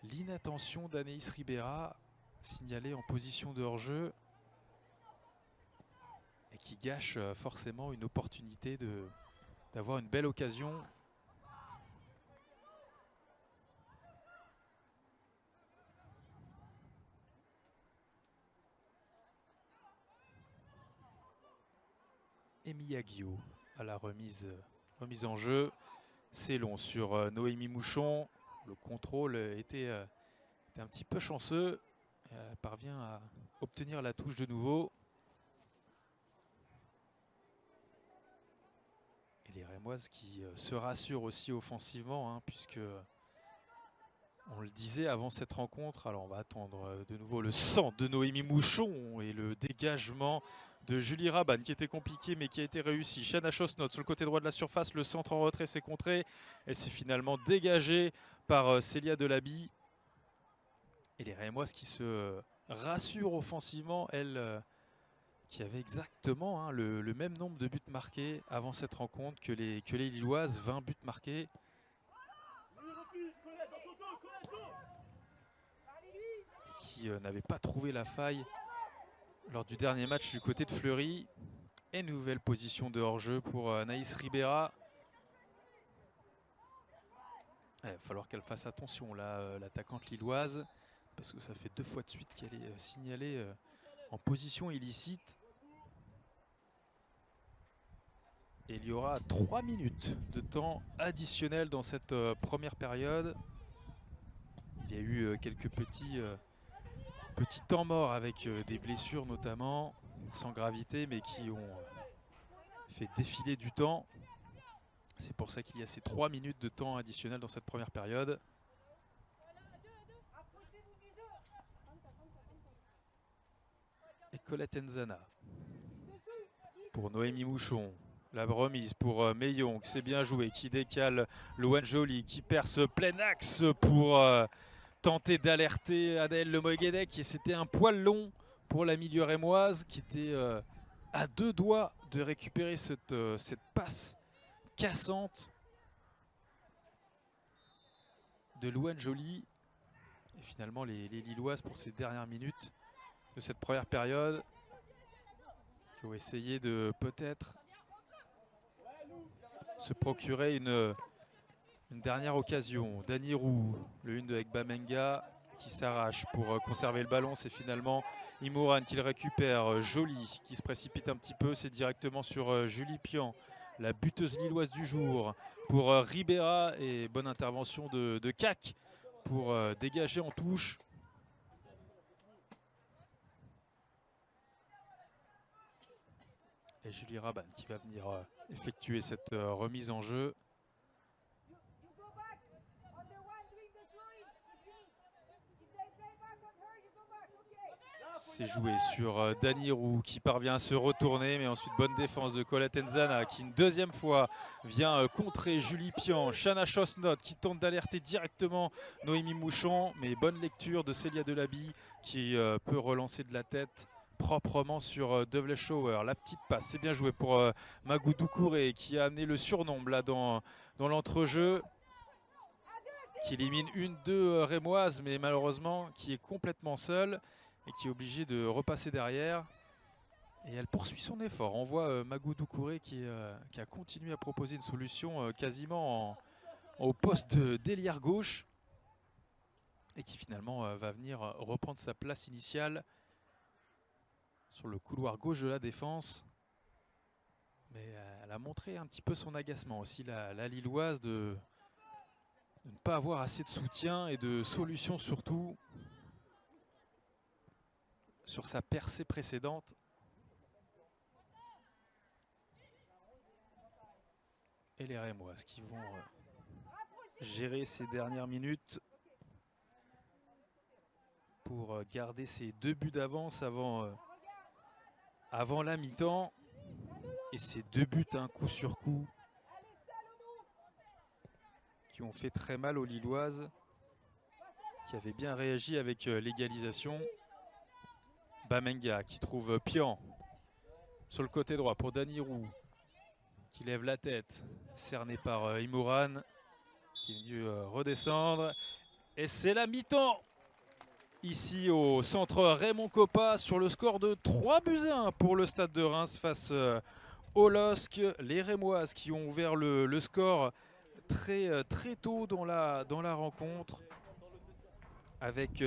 l'inattention d'Anaïs Ribera, signalée en position de hors-jeu, et qui gâche forcément une opportunité d'avoir une belle occasion. Et Miyagio à la remise en jeu. C'est long sur Noémie Mouchon. Le contrôle était un petit peu chanceux. Elle parvient à obtenir la touche de nouveau. Et les Rémoises qui se rassurent aussi offensivement, puisque on le disait avant cette rencontre. Alors on va attendre de nouveau le centre de Noémie Mouchon et le dégagement de Julie Rabanne qui était compliqué mais qui a été réussi. Shana Chosnot sur le côté droit de la surface, le centre en retrait s'est contré et c'est finalement dégagé par Célia Delaby. Et les Rémoises qui se rassurent offensivement, elles qui avaient exactement le même nombre de buts marqués avant cette rencontre que les Lilloises, 20 buts marqués. Et qui n'avaient pas trouvé la faille lors du dernier match du côté de Fleury. Et nouvelle position de hors-jeu pour Anaïs Ribera. Il va falloir qu'elle fasse attention là, l'attaquante lilloise, parce que ça fait 2 fois de suite qu'elle est signalée en position illicite. Et il y aura 3 minutes de temps additionnel dans cette première période. Il y a eu quelques petits temps morts avec des blessures notamment, sans gravité, mais qui ont fait défiler du temps. C'est pour ça qu'il y a ces 3 minutes de temps additionnel dans cette première période. Et Colette Nzana pour Noémie Mouchon. La remise pour Meillon, c'est bien joué, qui décale Louane Joly, qui perce plein axe pour tenter d'alerter Anaëlle Lemoguedec. Et c'était un poil long pour la milieu rémoise qui était à 2 doigts de récupérer cette passe cassante de Louane Joly. Et finalement, les Lilloises, pour ces dernières minutes de cette première période, qui ont essayé de peut-être se procurer une dernière occasion. Dany Roux, le 1 de Egbamenga, qui s'arrache pour conserver le ballon. C'est finalement Imouran qui le récupère. Joly qui se précipite un petit peu. C'est directement sur Julie Pian, la buteuse lilloise du jour, pour Ribera. Et bonne intervention de Cac pour dégager en touche. Et Julie Raban qui va venir effectuer cette remise en jeu. C'est joué sur Dany Roux qui parvient à se retourner, mais ensuite bonne défense de Colette Nzana qui une deuxième fois vient contrer Julie Pian. Shana Chosnot qui tente d'alerter directement Noémie Mouchon, mais bonne lecture de Célia Delaby qui peut relancer de la tête proprement sur Dovle Shower. La petite passe, c'est bien joué pour Magou Doucouré qui a amené le surnombre là dans l'entrejeu, qui élimine une de rémoise, mais malheureusement qui est complètement seule et qui est obligée de repasser derrière. Et elle poursuit son effort. On voit Magou Doucouré qui a continué à proposer une solution quasiment au poste d'ailière gauche et qui finalement va venir reprendre sa place initiale sur le couloir gauche de la défense. Mais elle a montré un petit peu son agacement aussi, la Lilloise, de ne pas avoir assez de soutien et de solutions surtout sur sa percée précédente. Et les Rémoises qui vont gérer ces dernières minutes pour garder ces 2 buts d'avance avant la mi-temps. Et ces 2 buts coup sur coup qui ont fait très mal aux Lilloises, qui avaient bien réagi avec l'égalisation. Bamenga qui trouve Pian sur le côté droit pour Dany Roux, qui lève la tête, cerné par Imouran, qui est venu redescendre. Et c'est la mi-temps ici au centre Raymond Coppa sur le score de 3-1 pour le Stade de Reims face au LOSC. Les Rémoises qui ont ouvert le score très tôt dans la rencontre avec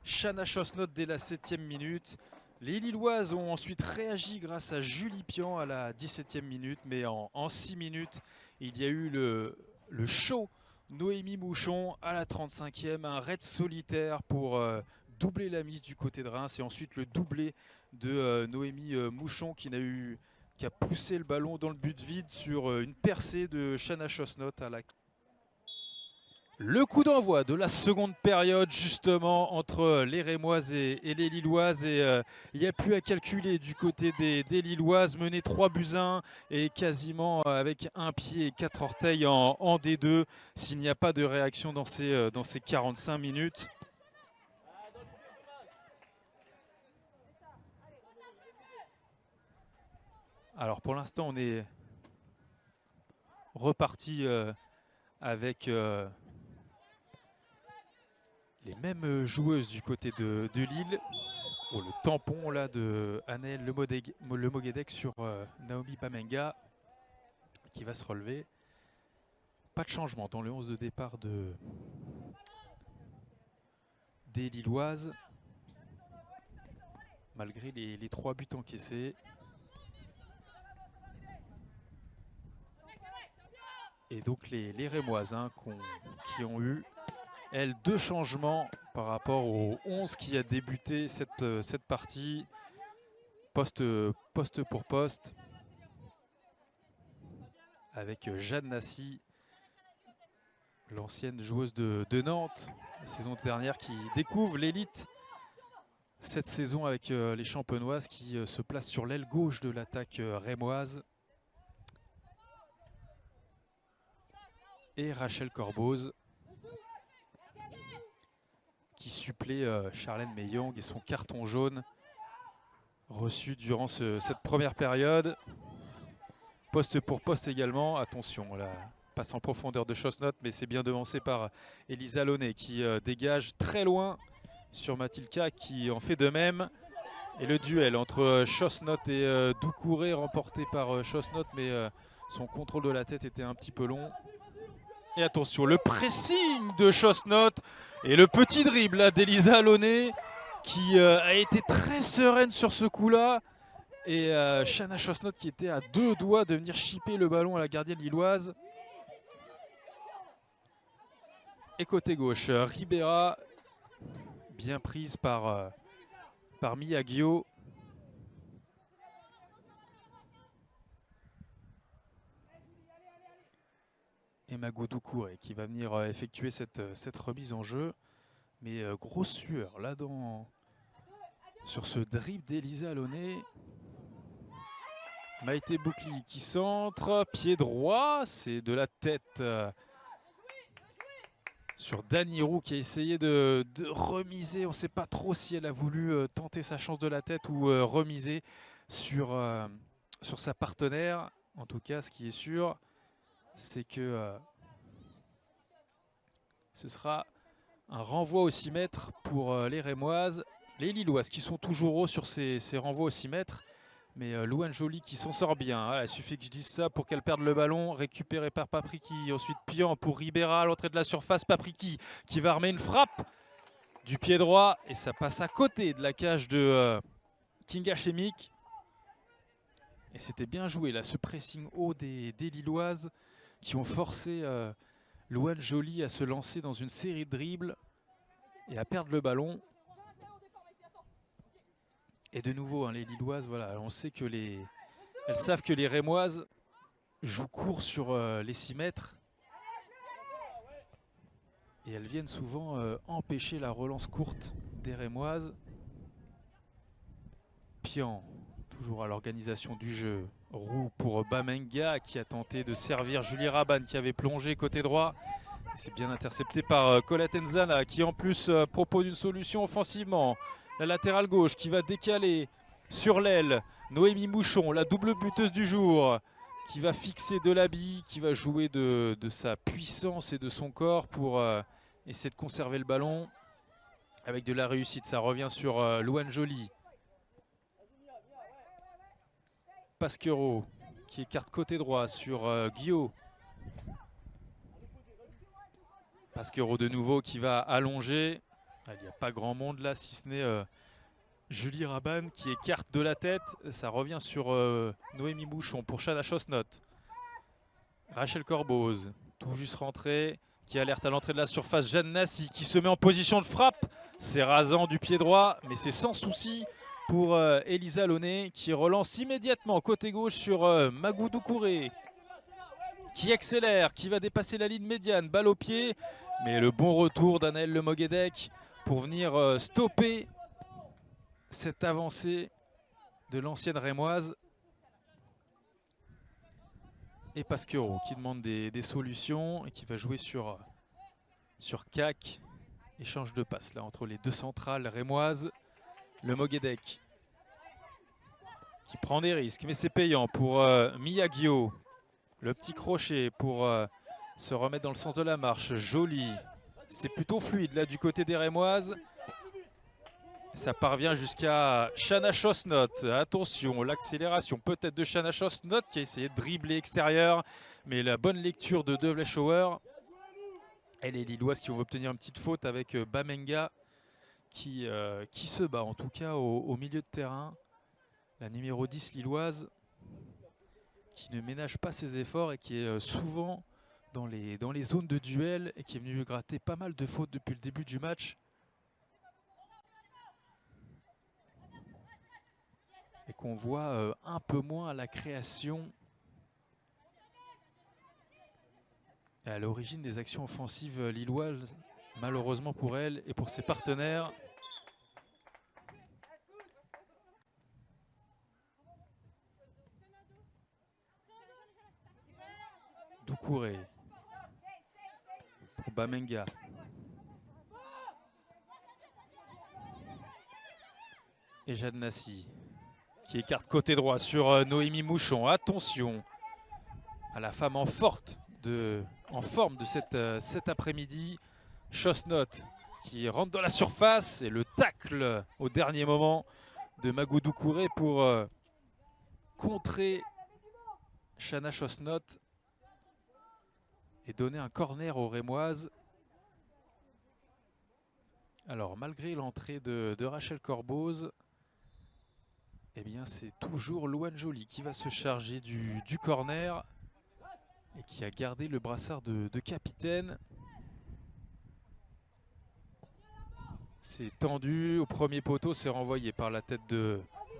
Shana Chosnot dès la 7e minute. Les Lilloises ont ensuite réagi grâce à Julie Pian à la 17e minute, mais en 6 minutes, il y a eu le show Noémie Mouchon à la 35e, un raid solitaire pour doubler la mise du côté de Reims, et ensuite le doublé de Noémie Mouchon qui a poussé le ballon dans le but vide sur une percée de Shana Chosnot à la... Le coup d'envoi de la seconde période justement entre les Rémoises et les Lilloises, et il n'y a plus à calculer du côté des Lilloises, mené 3-1 et quasiment avec un pied et 4 orteils en D2 s'il n'y a pas de réaction dans ces 45 minutes. Alors pour l'instant on est reparti avec... les mêmes joueuses du côté de Lille. Oh, le tampon là de Anaëlle Lemoguedec sur Naomi Bamenga qui va se relever. Pas de changement dans le 11 de départ des Lilloises. malgré les 3 buts encaissés. Et donc les Rémoises qui ont eu, elles, 2 changements par rapport aux 11 qui a débuté cette partie, poste pour poste, avec Jeanne Nassy, l'ancienne joueuse de Nantes, la saison dernière, qui découvre l'élite cette saison avec les Champenoises, qui se place sur l'aile gauche de l'attaque rémoise. Et Rachel Corboz qui supplée Charlène Meyong et son carton jaune reçu durant cette première période. Poste pour poste également. Attention, là, passe en profondeur de Chosnot, mais c'est bien devancé par Elisa Launay qui dégage très loin sur Mathilka qui en fait de même. Et le duel entre Chosnot et Doucouré remporté par Chosnot, mais son contrôle de la tête était un petit peu long. Et attention, le pressing de Chosnot et le petit dribble d'Elisa Launay qui a été très sereine sur ce coup-là. Et Shanna Chosnot qui était à 2 doigts de venir chipper le ballon à la gardienne lilloise. Et côté gauche, Ribera, bien prise par Mia Guillot. Et Magou Doucouré qui va venir effectuer cette remise en jeu. Mais grosse sueur là sur ce dribble d'Elisa Launay. Maïté Boukli qui centre, pied droit, c'est de la tête sur Dani Roux qui a essayé de remiser. On ne sait pas trop si elle a voulu tenter sa chance de la tête ou remiser sur sa partenaire. En tout cas, ce qui est sûr, c'est que ce sera un renvoi au 6 mètres pour les Rémoises. Les Lilloises qui sont toujours hauts sur ces renvois au 6 mètres. Mais Louane Joly qui s'en sort bien. Ah, il suffit que je dise ça pour qu'elle perde le ballon. Récupéré par Papriki. Ensuite Pian pour Ribera à l'entrée de la surface. Papriki qui va armer une frappe du pied droit. Et ça passe à côté de la cage de Kinga Chemik. Et c'était bien joué là, ce pressing haut des Lilloises qui ont forcé Louane Joly à se lancer dans une série de dribbles et à perdre le ballon. Et de nouveau, les Lilloises, voilà, on sait que elles savent que les Rémoises jouent court sur les 6 mètres. Et elles viennent souvent empêcher la relance courte des Rémoises. Pian, toujours à l'organisation du jeu. Roux pour Bamenga qui a tenté de servir Julie Rabanne qui avait plongé côté droit. C'est bien intercepté par Colette Nzana qui en plus propose une solution offensivement. La latérale gauche qui va décaler sur l'aile. Noémie Mouchon, la double buteuse du jour, qui va fixer Delaby, qui va jouer de sa puissance et de son corps pour essayer de conserver le ballon. Avec de la réussite, ça revient sur Louane Joly. Pasquero qui écarte côté droit sur Guillot. Pasquero de nouveau qui va allonger. Il n'y a pas grand monde là, si ce n'est Julie Rabanne qui écarte de la tête. Ça revient sur Noémie Mouchon pour Shanna Chosnot. Rachel Corboz, tout juste rentrée, qui alerte à l'entrée de la surface. Jeanne Nassy qui se met en position de frappe. C'est rasant du pied droit, mais c'est sans souci pour Elisa Launay qui relance immédiatement côté gauche sur Magou Doucouré. Qui accélère, qui va dépasser la ligne médiane. Balle au pied, mais le bon retour d'Anaëlle Le Moguedec pour venir stopper cette avancée de l'ancienne rémoise. Et Pasquero qui demande des solutions et qui va jouer sur CAC. Échange de passes là entre les deux centrales rémoises. Le Moguedec qui prend des risques, mais c'est payant pour Mia Guillot. Le petit crochet pour se remettre dans le sens de la marche. Joli. C'est plutôt fluide là du côté des Rémoises. Ça parvient jusqu'à Shanna Chosnot. Attention, l'accélération peut-être de Shanna Chosnot qui a essayé de dribbler extérieur. Mais la bonne lecture de De Vleschauer. Et les Lilloises qui vont obtenir une petite faute avec Bamenga qui se bat en tout cas au milieu de terrain. La numéro 10 lilloise qui ne ménage pas ses efforts et qui est souvent dans les zones de duel et qui est venue gratter pas mal de fautes depuis le début du match. Et qu'on voit un peu moins à la création et à l'origine des actions offensives lilloises, malheureusement pour elle et pour ses partenaires. Doucouré pour Bamenga. Et Jadnassi qui écarte côté droit sur Noémie Mouchon. Attention à la femme en forme de cet après-midi. Chosnot qui rentre dans la surface et le tacle au dernier moment de Magou Doucouré pour contrer Shana Chosnot et donner un corner aux Rémoises. Alors malgré l'entrée de Rachel Corboz, eh bien c'est toujours Louane Joly qui va se charger du corner et qui a gardé le brassard de capitaine. C'est tendu au premier poteau, c'est renvoyé par la tête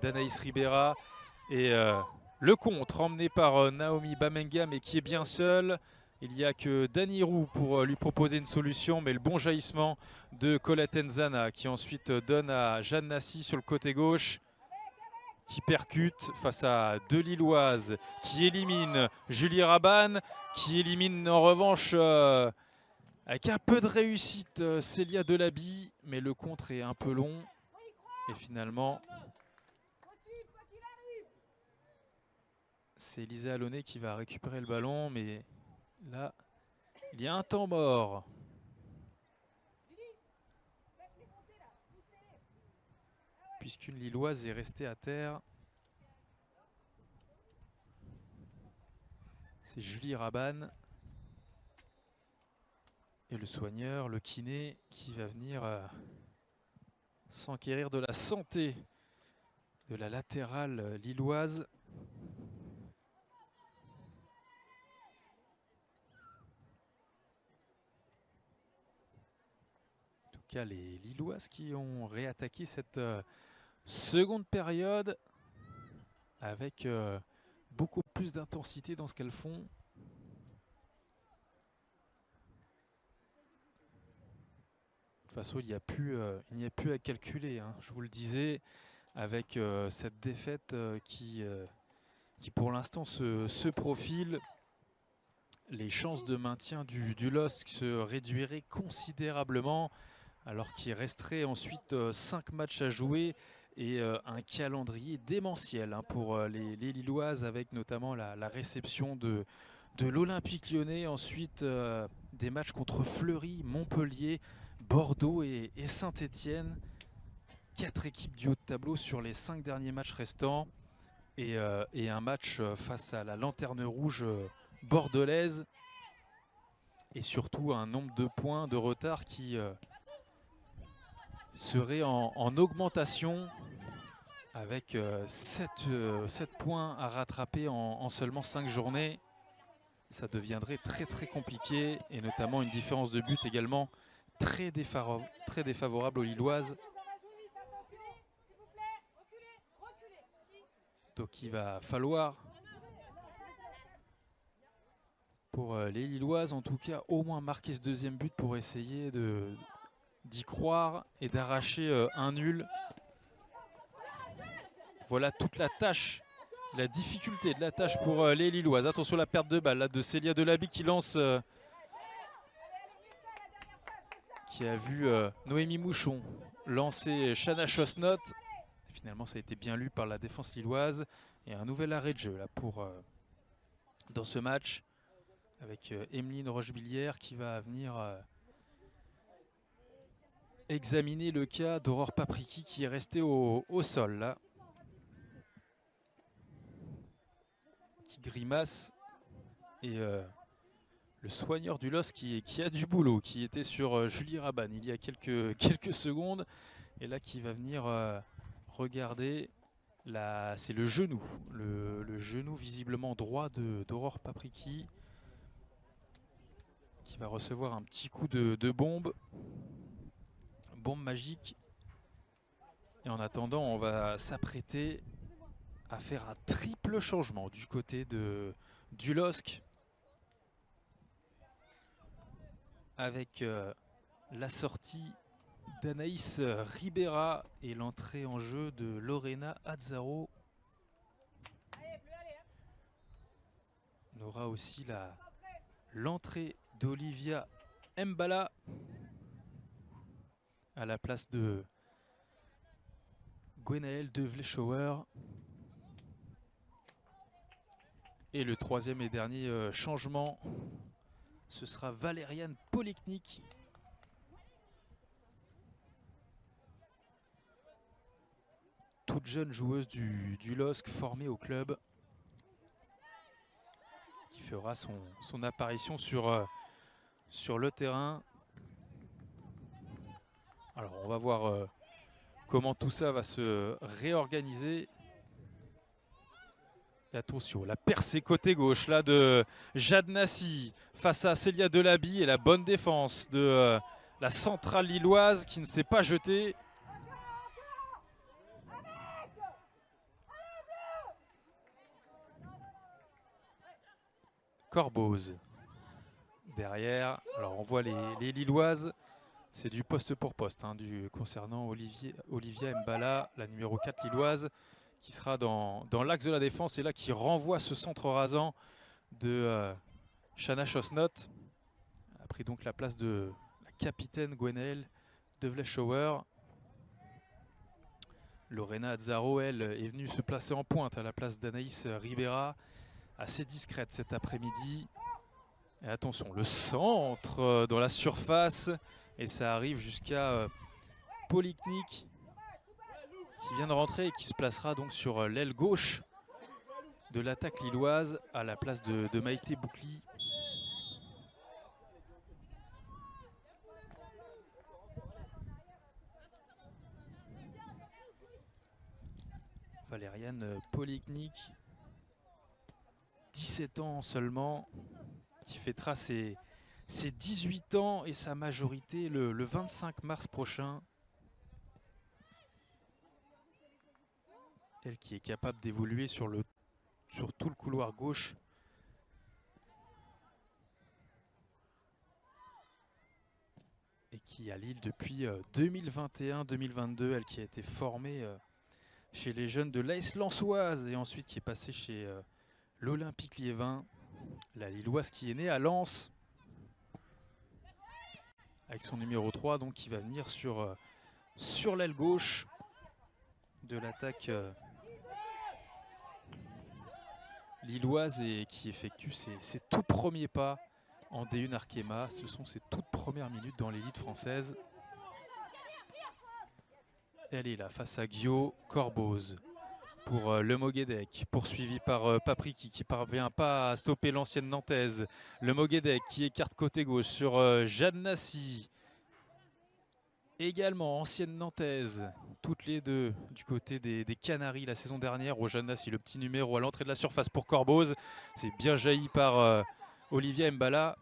d'Anaïs Ribera. Et le contre emmené par Naomi Bamenga, mais qui est bien seule. Il n'y a que Dani Roux pour lui proposer une solution, mais le bon jaillissement de Colette Nzana qui ensuite donne à Jadnassi sur le côté gauche, qui percute face à deux Lilloises, qui élimine Julie Rabanne, qui élimine en revanche avec un peu de réussite Célia Delaby, mais le contre est un peu long. Et finalement, c'est Elisa Alloné qui va récupérer le ballon, mais là, il y a un temps mort. Puisqu'une Lilloise est restée à terre. C'est Julie Rabanne. Et le soigneur, le kiné, qui va venir s'enquérir de la santé de la latérale lilloise. En tout cas, les Lilloises qui ont réattaqué cette seconde période avec beaucoup plus d'intensité dans ce qu'elles font. De toute façon, il n'y a plus à calculer, hein. Je vous le disais, avec cette défaite qui pour l'instant se profile, les chances de maintien du LOSC se réduiraient considérablement, alors qu'il resterait ensuite 5 matchs à jouer et un calendrier démentiel pour les Lilloises, avec notamment la réception de l'Olympique Lyonnais, ensuite des matchs contre Fleury, Montpellier, Bordeaux et Saint-Étienne. 4 équipes du haut de tableau sur les 5 derniers matchs restants et un match face à la Lanterne Rouge bordelaise, et surtout un nombre de points de retard qui serait en augmentation, avec 7 points à rattraper en seulement 5 journées. Ça deviendrait très très compliqué, et notamment une différence de but également très défavorable aux Lilloises. Donc il va falloir, pour les Lilloises en tout cas, au moins marquer ce deuxième but pour essayer d'y croire et d'arracher un nul. Voilà toute la tâche, la difficulté de la tâche pour les Lilloises. Attention à la perte de balle là, de Célia Delaby qui lance, qui a vu Noémie Mouchon lancer Shana Chosnot. Finalement, ça a été bien lu par la défense lilloise. Et un nouvel arrêt de jeu là dans ce match, avec Emeline Rochebillière qui va venir examiner le cas d'Aurore Papriki, qui est restée au sol là, qui grimace. Et le soigneur du LOSC qui a du boulot, qui était sur Julie Rabanne il y a quelques secondes, Et là qui va venir regarder, c'est le genou. Le genou visiblement droit d'Aurore Papriki, qui va recevoir un petit coup de bombe. Bombe magique. Et en attendant, on va s'apprêter à faire un triple changement du côté du LOSC. Avec la sortie d'Anaïs Ribera et l'entrée en jeu de Lorena Azzaro. On aura aussi l'entrée d'Olivia Mbala à la place de Gwenaëlle de Vlechower. Et le troisième et dernier changement, ce sera Valériane Poleknik. Toute jeune joueuse du LOSC formée au club, qui fera son apparition sur le terrain. Alors on va voir comment tout ça va se réorganiser. Et attention, la percée côté gauche là de Jade Nassi face à Célia Delaby et la bonne défense de la centrale lilloise qui ne s'est pas jetée. Corboz derrière. Alors on voit les Lilloises, c'est du poste pour poste concernant Olivia Mbala, la numéro 4 lilloise, qui sera dans l'axe de la défense et là qui renvoie ce centre rasant de Shanna Chosnot. A pris donc la place de la capitaine Gwenaëlle de Vlechower. Lorena Azzaro, elle, est venue se placer en pointe à la place d'Anaïs Ribera. Assez discrète cet après-midi. Et attention, le centre dans la surface. Et ça arrive jusqu'à Poleknik, qui vient de rentrer et qui se placera donc sur l'aile gauche de l'attaque lilloise à la place de Maïté Boukli. Valériane Poleknik, 17 ans seulement, qui fêtera ses 18 ans et sa majorité le 25 mars prochain. Elle qui est capable d'évoluer sur tout le couloir gauche. Et qui à Lille depuis 2021-2022, elle qui a été formée chez les jeunes de l'AS Lensoise et ensuite qui est passée chez l'Olympique Liévin. La Lilloise qui est née à Lens avec son numéro 3, donc qui va venir sur l'aile gauche de l'attaque lilloise et qui effectue ses tout premiers pas en D1 Arkema. Ce sont ses toutes premières minutes dans l'élite française. Elle est là face à Guillaume Corboz pour Le Moguédec, poursuivi par Papriki qui ne parvient pas à stopper l'ancienne nantaise. Le Moguédec qui écarte côté gauche sur Jade Nassi, également ancienne nantaise, toutes les deux du côté des Canaries la saison dernière. Au Jade Nassi, le petit numéro à l'entrée de la surface pour Corboz, c'est bien jailli par Olivia Mbala.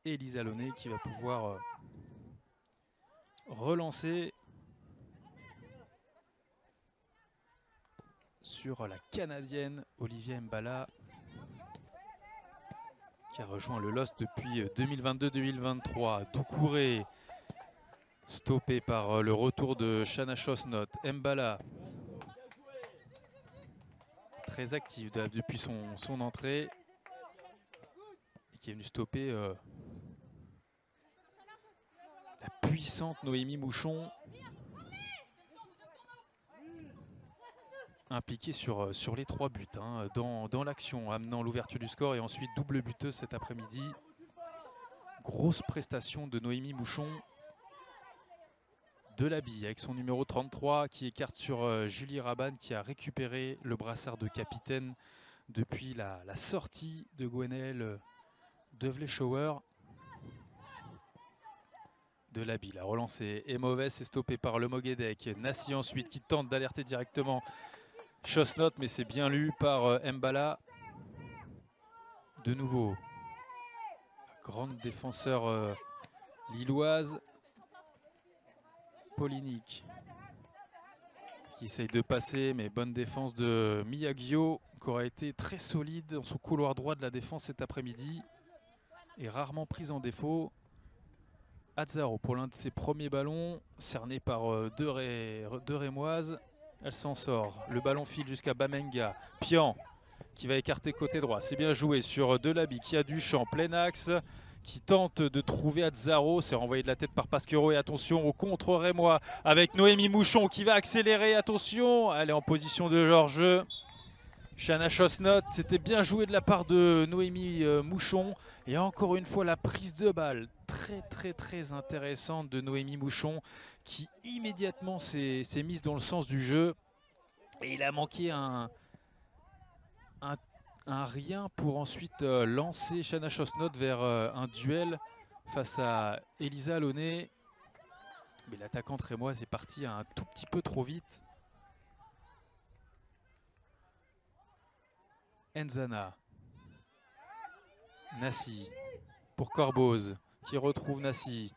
Et Elisa Launay qui va pouvoir relancer sur la Canadienne Olivia Mbala, qui a rejoint le LOSC depuis 2022-2023. Doucouré stoppé par le retour de Shanna Chosnot. Mbala très active depuis son entrée et qui est venu stopper la puissante Noémie Mouchon, impliquée sur les 3 buts dans l'action, amenant l'ouverture du score et ensuite double buteuse cet après-midi. Grosse prestation de Noémie Mouchon. Delaby avec son numéro 33 qui écarte sur Julie Rabanne, qui a récupéré le brassard de capitaine depuis la sortie de Gwenaëlle Dudley Shower. Delaby, la relance est mauvaise, c'est stoppé par le Mogedek. Nassi ensuite qui tente d'alerter directement Chosnot, mais c'est bien lu par Mbala. De nouveau, grande défenseur lilloise. Polinic qui essaye de passer, mais bonne défense de Miyagio, qui aura été très solide dans son couloir droit de la défense cet après-midi et rarement prise en défaut. Azzaro pour l'un de ses premiers ballons, cerné par deux Rémoises. Elle s'en sort. Le ballon file jusqu'à Bamenga. Pian qui va écarter côté droit. C'est bien joué sur Delaby qui a du champ, plein axe, qui tente de trouver Azzaro. C'est renvoyé de la tête par Pasquero. Et attention au contre Rémois avec Noémie Mouchon qui va accélérer. Attention, elle est en position de hors-jeu. Shanna Chosnot, c'était bien joué de la part de Noémie Mouchon. Et encore une fois, la prise de balle très intéressante de Noémie Mouchon qui immédiatement s'est mise dans le sens du jeu. Et il a manqué un rien pour ensuite lancer Shanna Chosnot vers un duel face à Elisa Launay. Mais l'attaquante rémoise est partie un tout petit peu trop vite. Nzana. Nassi pour Corboz qui retrouve Nassi.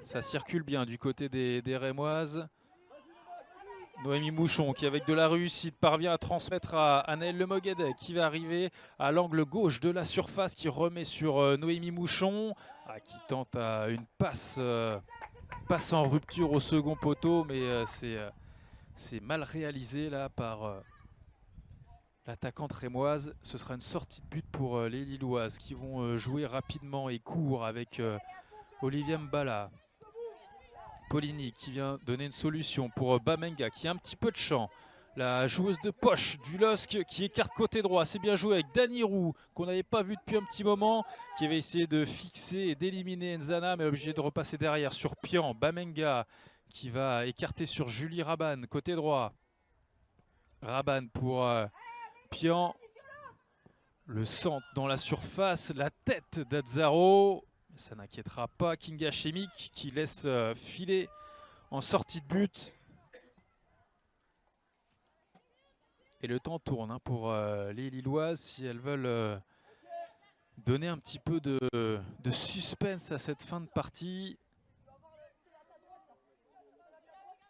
Ça circule bien du côté des Rémoises. Noémie Mouchon qui avec de la réussite parvient à transmettre à Anaëlle Le Mogedek qui va arriver à l'angle gauche de la surface, qui remet sur Noémie Mouchon, qui tente une passe en rupture au second poteau, mais c'est mal réalisé là par l'attaquante rémoise. Ce sera une sortie de but pour les Lilloises qui vont jouer rapidement et court avec Olivia Mbala. Polinic qui vient donner une solution pour Bamenga qui a un petit peu de champ. La joueuse de poche du LOSC qui écarte côté droit. C'est bien joué avec Dani Roux qu'on n'avait pas vu depuis un petit moment, qui avait essayé de fixer et d'éliminer Nzana, mais obligé de repasser derrière sur Pian. Bamenga qui va écarter sur Julie Raban côté droit. Raban pour Pian. Le centre dans la surface, la tête d'Azzaro. Ça n'inquiétera pas Kinga Chemic qui laisse filer en sortie de but. Et le temps tourne pour les Lilloises si elles veulent donner un petit peu de suspense à cette fin de partie.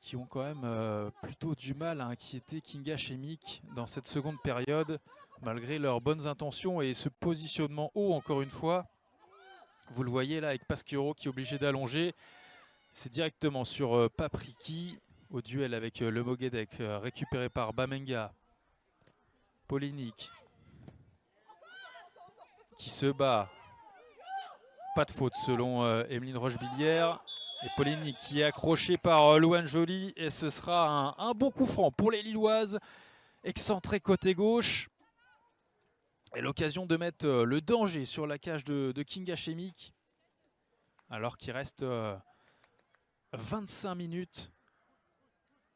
Qui ont quand même plutôt du mal à inquiéter Kinga Chemic dans cette seconde période, malgré leurs bonnes intentions et ce positionnement haut encore une fois. Vous le voyez là avec Pasquero qui est obligé d'allonger. C'est directement sur Papriki au duel avec le Mogedek, récupéré par Bamenga. Polinic qui se bat. Pas de faute selon Emeline Rochebillière. Et Polinic qui est accroché par Louane Joly. Et ce sera un bon coup franc pour les Lilloises. Excentré côté gauche. Et l'occasion de mettre le danger sur la cage de Kinga Chemic. Alors qu'il reste 25 minutes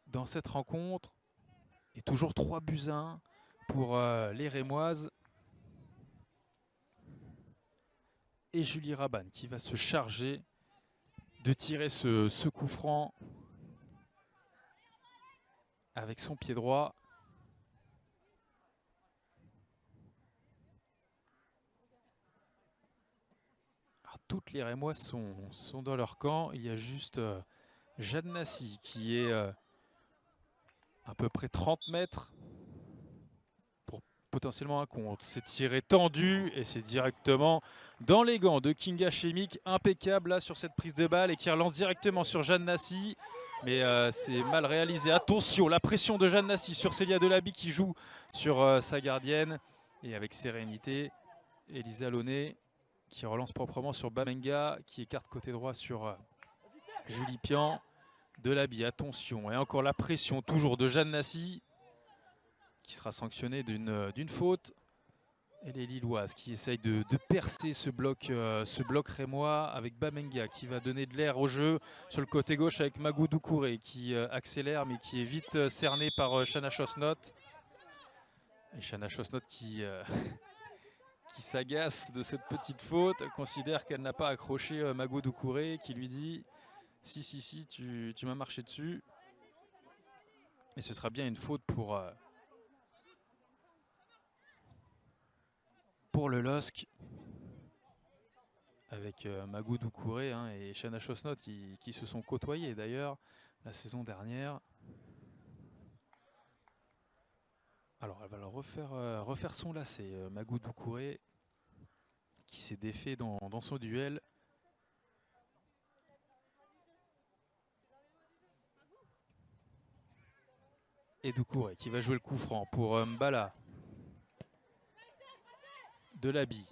dans cette rencontre. Et toujours 3-1 pour les Rémoises. Et Julie Raban qui va se charger de tirer ce coup franc avec son pied droit. Alors, toutes les Rémoises sont dans leur camp. Il y a juste Jeanne Nassi qui est à peu près 30 mètres pour potentiellement un contre. C'est tiré tendu et c'est directement dans les gants de Kinga Chemic. Impeccable là sur cette prise de balle et qui relance directement sur Jeanne Nassi. Mais c'est mal réalisé. Attention, la pression de Jeanne Nassi sur Célia Delaby qui joue sur sa gardienne. Et avec sérénité, Elisa Launay qui relance proprement sur Bamenga, qui écarte côté droit sur Julie Pian. Delaby, attention. Et encore la pression toujours de Jeanne Nassi qui sera sanctionnée d'une faute. Et les Lilloises qui essayent de percer ce bloc rémois avec Bamenga qui va donner de l'air au jeu sur le côté gauche avec Magou Doucouré qui accélère mais qui est vite cerné par Shanna Chosnot. Et Shanna Chosnot qui qui s'agace de cette petite faute. Elle considère qu'elle n'a pas accroché Mago Doucouré, qui lui dit « Si, tu m'as marché dessus ». Et ce sera bien une faute pour le LOSC, avec Mago Doucouré et Shana Chosnot qui se sont côtoyés d'ailleurs la saison dernière. Alors elle va le refaire son lacet, Mago Doucouré, qui s'est défait dans son duel. Et Doucouré qui va jouer le coup franc pour Mbala. Delaby.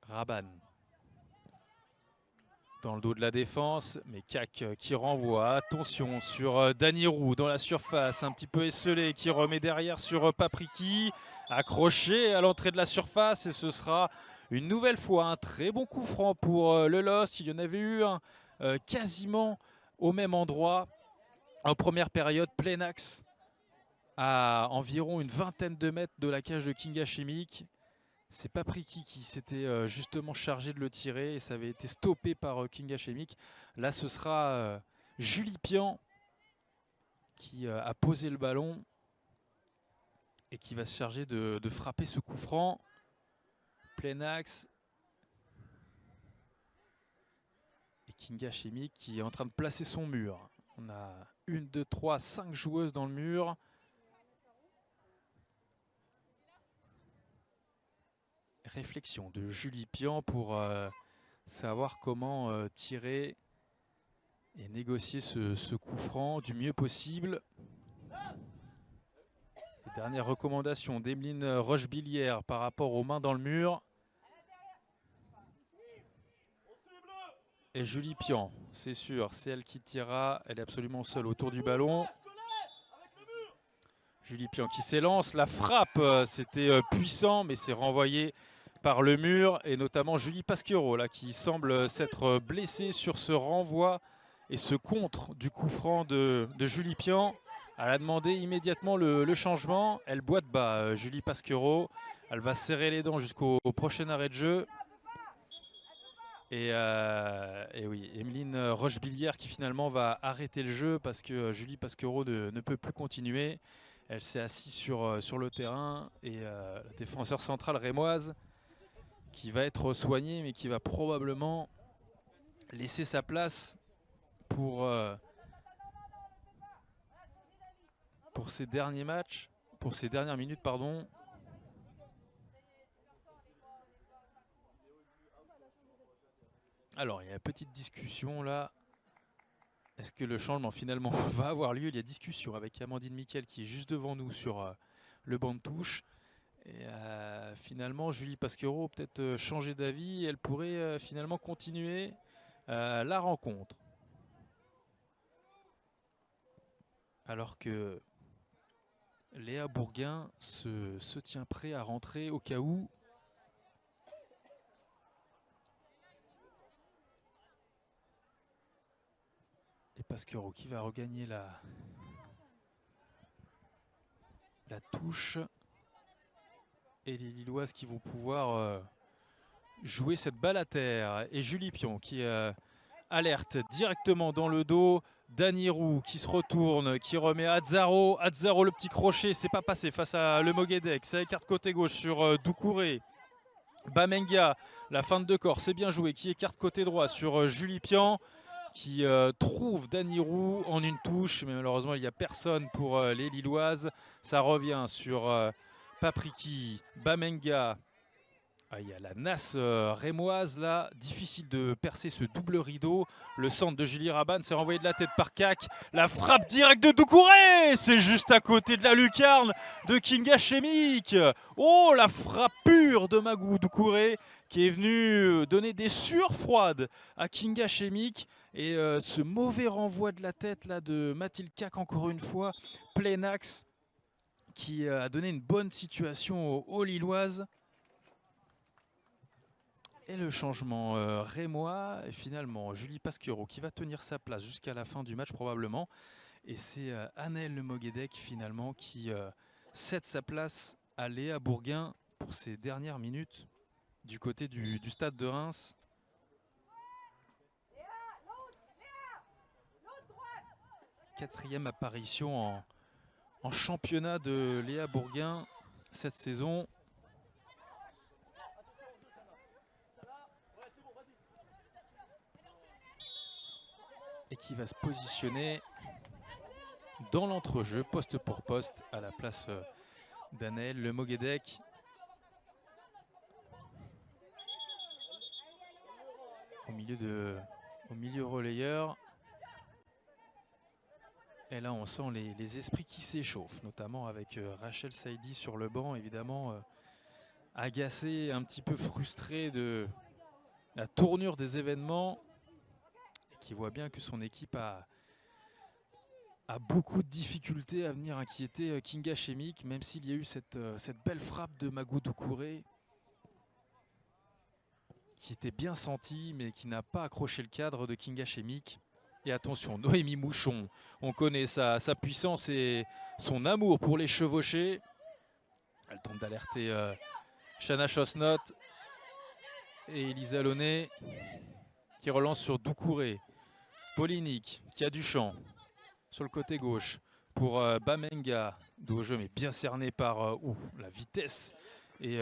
Raban. Dans le dos de la défense, mais Kak qui renvoie. Attention sur Dany Roux dans la surface, un petit peu esselé, qui remet derrière sur Papriki. Accroché à l'entrée de la surface, et ce sera une nouvelle fois un très bon coup franc pour le LOSC. Il y en avait eu un quasiment au même endroit en première période, plein axe, à environ une vingtaine de mètres de la cage de Kinga Chimique. C'est Papriki qui s'était justement chargé de le tirer et ça avait été stoppé par Kinga Chimique. Là, ce sera Julie Pian qui a posé le ballon et qui va se charger de frapper ce coup franc. Plein axe. Et Kinga Chimique qui est en train de placer son mur. On a 1, 2, 3, 5 joueuses dans le mur. Réflexion de Julie Pian pour savoir comment tirer et négocier ce coup franc du mieux possible. Et dernière recommandation d'Emeline Rochebillière par rapport aux mains dans le mur. Et Julie Pian, c'est sûr, c'est elle qui tirera. Elle est absolument seule autour du ballon. Julie Pian qui s'élance. La frappe, c'était puissant, mais c'est renvoyé par le mur. Et notamment Julie Pasquero, là, qui semble s'être blessée sur ce renvoi et ce contre du coup franc de Julie Pian. Elle a demandé immédiatement le changement. Elle boite bas, Julie Pasquero. Elle va serrer les dents jusqu'au prochain arrêt de jeu. Et oui, Emeline Rochebillière qui finalement va arrêter le jeu parce que Julie Pasquero ne peut plus continuer. Elle s'est assise sur le terrain et la défenseur centrale rémoise qui va être soignée mais qui va probablement laisser sa place pour ces derniers matchs, pour ces dernières minutes, pardon. Alors, il y a une petite discussion là. Est-ce que le changement finalement va avoir lieu? Il y a discussion avec Amandine Miquel qui est juste devant nous sur le banc de touche. Et finalement, Julie Pasquero peut-être changer d'avis. Elle pourrait finalement continuer la rencontre. Alors que Léa Bourguin se tient prêt à rentrer au cas où. Et Pasquero qui va regagner la touche. Et les Lilloises qui vont pouvoir jouer cette balle à terre. Et Julie Pian qui alerte directement dans le dos. Dany Roux qui se retourne, qui remet Azzaro. Azzaro, le petit crochet, c'est pas passé face à Le Moguedec. Ça écarte côté gauche sur Doucouré. Bamenga, la feinte de corps, c'est bien joué. Qui écarte côté droit sur Julie Pian. Qui trouve Dany Roux en une touche. Mais malheureusement, il n'y a personne pour les Lilloises. Ça revient sur Papriki, Bamenga. Il y a la nasse rémoise là, difficile de percer ce double rideau. Le centre de Julie Raban, c'est renvoyé de la tête par Kak. La frappe directe de Doucouré, c'est juste à côté de la lucarne de Kinga Chimique. Oh, la frappe pure de Mago Doucouré qui est venu donner des sueurs froides à Kinga Chimique. Et ce mauvais renvoi de la tête là de Mathilde Kak encore une fois, plein axe, qui a donné une bonne situation aux Lilloises. Et le changement rémois, et finalement Julie Pasquero qui va tenir sa place jusqu'à la fin du match probablement. Et c'est Annelle Le Moguedec finalement qui cède sa place à Léa Bourguin pour ses dernières minutes du côté du stade de Reims. Quatrième apparition en championnat de Léa Bourguin cette saison. Et qui va se positionner dans l'entrejeu, poste pour poste, à la place d'Anaël Le Moguedec. Au milieu relayeur. Et là, on sent les esprits qui s'échauffent, notamment avec Rachel Saidi sur le banc, évidemment agacée, un petit peu frustrée de la tournure des événements, et qui voit bien que son équipe a beaucoup de difficultés à venir inquiéter Kinga Chemic, même s'il y a eu cette belle frappe de Magou Doucouré, qui était bien sentie, mais qui n'a pas accroché le cadre de Kinga Chemic. Et attention, Noémie Mouchon, on connaît sa puissance et son amour pour les chevauchés. Elle tente d'alerter Shana Chosnot et Elisa Launay qui relance sur Doucouré. Polinic qui a du champ sur le côté gauche pour Bamenga. Dos au jeu mais bien cerné par la vitesse et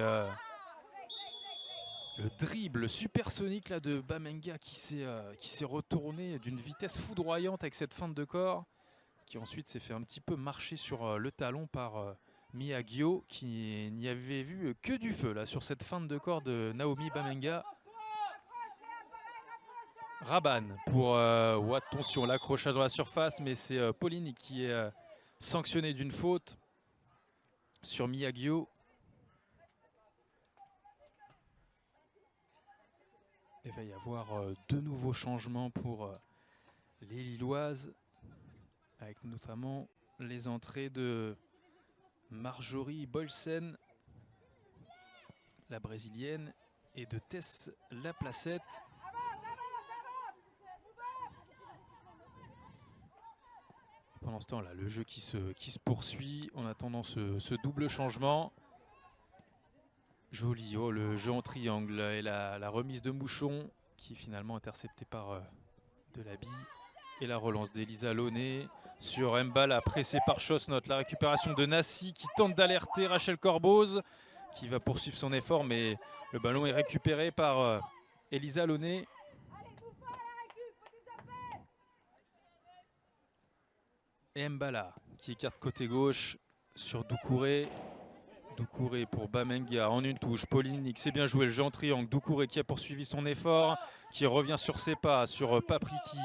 le dribble supersonique là de Bamenga qui s'est retourné d'une vitesse foudroyante avec cette feinte de corps, qui ensuite s'est fait un petit peu marcher sur le talon par Miyagio, qui n'y avait vu que du feu là sur cette feinte de corps de Naomi Bamenga. Raban pour attention, l'accrochage dans la surface, mais c'est Pauline qui est sanctionné d'une faute sur Miyagio. Il va y avoir de nouveaux changements pour les Lilloises, avec notamment les entrées de Marjorie Bolsen, la brésilienne, et de Tess Laplacette. Pendant ce temps là, le jeu qui se poursuit en attendant ce double changement. Joli, le jeu en triangle et la remise de Mouchon qui est finalement interceptée par Delaby. Et la relance d'Elisa Launay sur Mbala, pressé par Chosnot. La récupération de Nassi qui tente d'alerter Rachel Corboz, qui va poursuivre son effort, mais le ballon est récupéré par Elisa Launay. Et Mbala qui écarte côté gauche sur Doucouré. Doucouré pour Bamenga en une touche. Pauline qui s'est bien joué le jeu en triangle. Doucouré qui a poursuivi son effort, qui revient sur ses pas, sur Papriki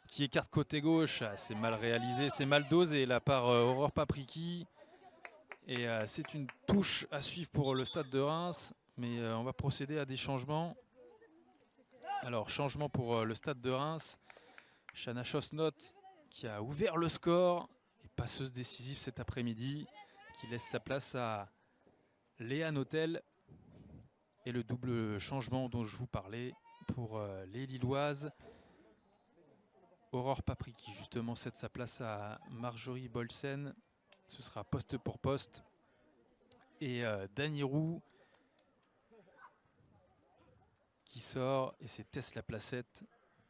qui écarte côté gauche. C'est mal réalisé, c'est mal dosé là par Aurore Papriki. Et c'est une touche à suivre pour le stade de Reims. Mais on va procéder à des changements. Alors, changement pour le stade de Reims. Shana Chosnot qui a ouvert le score et passeuse décisive cet après-midi, qui laisse sa place à Léa Notel. Et le double changement dont je vous parlais pour les Lilloises. Aurore Papriki justement cède sa place à Marjorie Bolsen. Ce sera poste pour poste. Et Dany Roux qui sort. Et c'est Tess Laplacette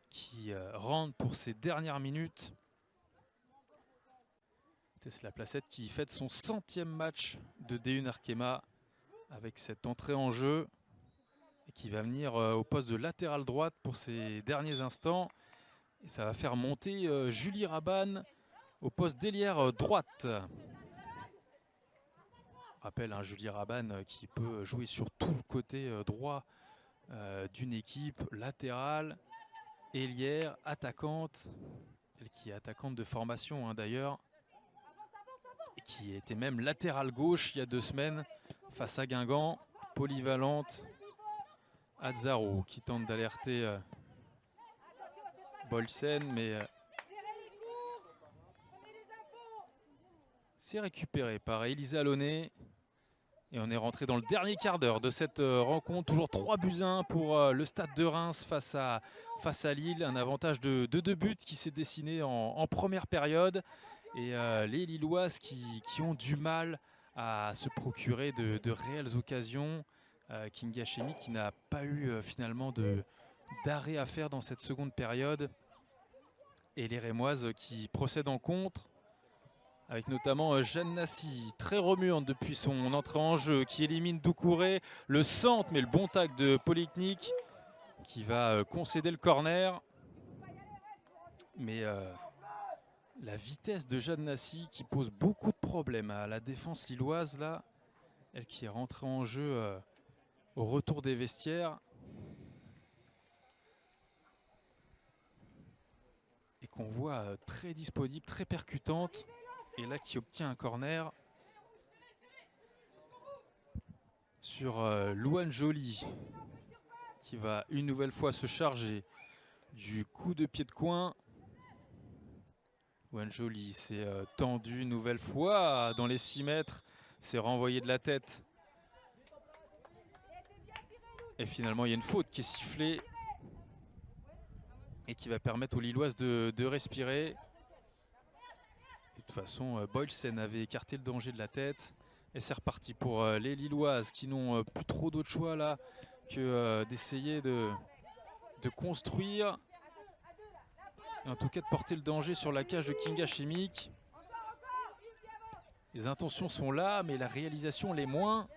qui rentre pour ses dernières minutes. Tess Laplacette qui fête son 100e match de D1 Arkema avec cette entrée en jeu et qui va venir au poste de latérale droite pour ses derniers instants. Et ça va faire monter Julie Raban au poste d'ailière droite. Rappelle Julie Raban qui peut jouer sur tout le côté droit d'une équipe, latérale, ailière, attaquante. Elle qui est attaquante de formation d'ailleurs. Qui était même latérale gauche il y a 2 semaines face à Guingamp, polyvalente. Azzaro qui tente d'alerter Bolsen, mais c'est récupéré par Elisa Launay. Et on est rentré dans le dernier quart d'heure de cette rencontre. Toujours 3-1 pour le stade de Reims face à Lille. Un avantage de 2 buts qui s'est dessiné en première période. Et les Lilloises qui ont du mal à se procurer de réelles occasions. King Hashemi qui n'a pas eu finalement d'arrêt à faire dans cette seconde période. Et les Rémoises qui procèdent en contre, avec notamment Jeanne Nassi, très remuante depuis son entrée en jeu, qui élimine Doucouré, le centre, mais le bon tac de Polytechnique, qui va concéder le corner. Mais la vitesse de Jeanne Nassi qui pose beaucoup de problèmes à la défense lilloise, là, elle qui est rentrée en jeu au retour des vestiaires. Et qu'on voit très disponible, très percutante. Et là qui obtient un corner sur Louane Joly, qui va une nouvelle fois se charger du coup de pied de coin. Louane Joly s'est tendu une nouvelle fois dans les 6 mètres, s'est renvoyé de la tête. Et finalement il y a une faute qui est sifflée et qui va permettre aux Lilloises de respirer. De toute façon, Boylsen avait écarté le danger de la tête. Et c'est reparti pour les Lilloises qui n'ont plus trop d'autre choix là que d'essayer de construire. Et en tout cas de porter le danger sur la cage de King Hashemi. Les intentions sont là, mais la réalisation l'est moins.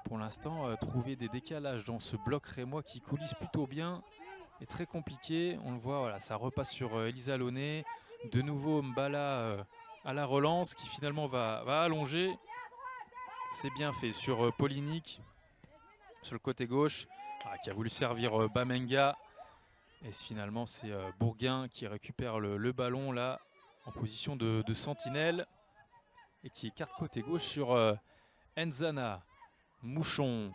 Pour l'instant, trouver des décalages dans ce bloc rémois qui coulisse plutôt bien est très compliqué. On le voit, voilà, ça repasse sur Elisa Launay. De nouveau Mbala à la relance qui finalement va allonger. C'est bien fait sur Polytechnique, sur le côté gauche, qui a voulu servir Bamenga. Et finalement c'est Bourguin qui récupère le ballon là en position de sentinelle et qui écarte côté gauche sur Nzana. Mouchon,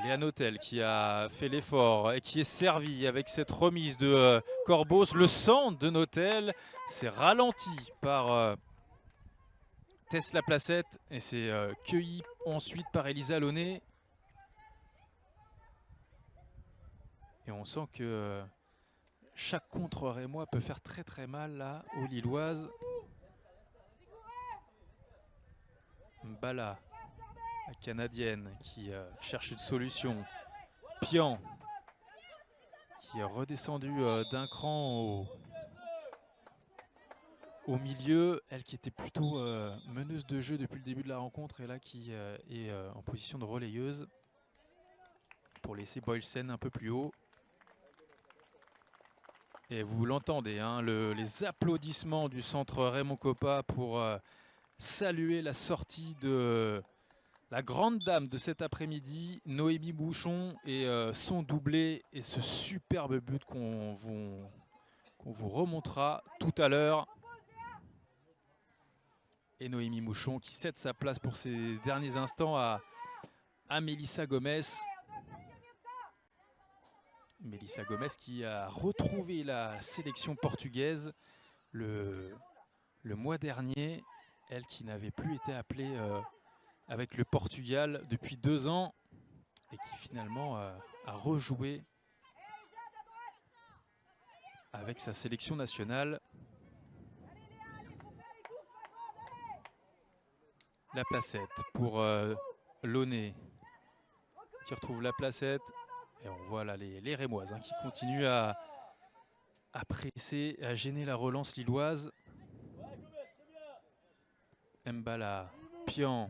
Léa Notel qui a fait l'effort et qui est servi avec cette remise de Corbos. Le centre de Notel, c'est ralenti par Tess Laplacette et c'est cueilli ensuite par Elisa Launay. Et on sent que chaque contre rémois peut faire très très mal là aux Lilloises. Mbala, la Canadienne qui cherche une solution. Pian qui est redescendu d'un cran au milieu. Elle qui était plutôt meneuse de jeu depuis le début de la rencontre et là qui est en position de relayeuse pour laisser Boylsen un peu plus haut. Et vous l'entendez, hein, les applaudissements du centre Raymond Kopa pour saluer la sortie de la grande dame de cet après-midi, Noémie Mouchon, et son doublé et ce superbe but qu'on vous remontera tout à l'heure. Et Noémie Mouchon qui cède sa place pour ces derniers instants à Mélissa Gomez. Mélissa Gomez qui a retrouvé la sélection portugaise le mois dernier. Elle qui n'avait plus été appelée avec le Portugal depuis 2 ans et qui finalement a rejoué avec sa sélection nationale. Laplacette pour Launay qui retrouve Laplacette. Et on voit là les Rémoises qui continuent à presser, à gêner la relance lilloise. Mbala, Pian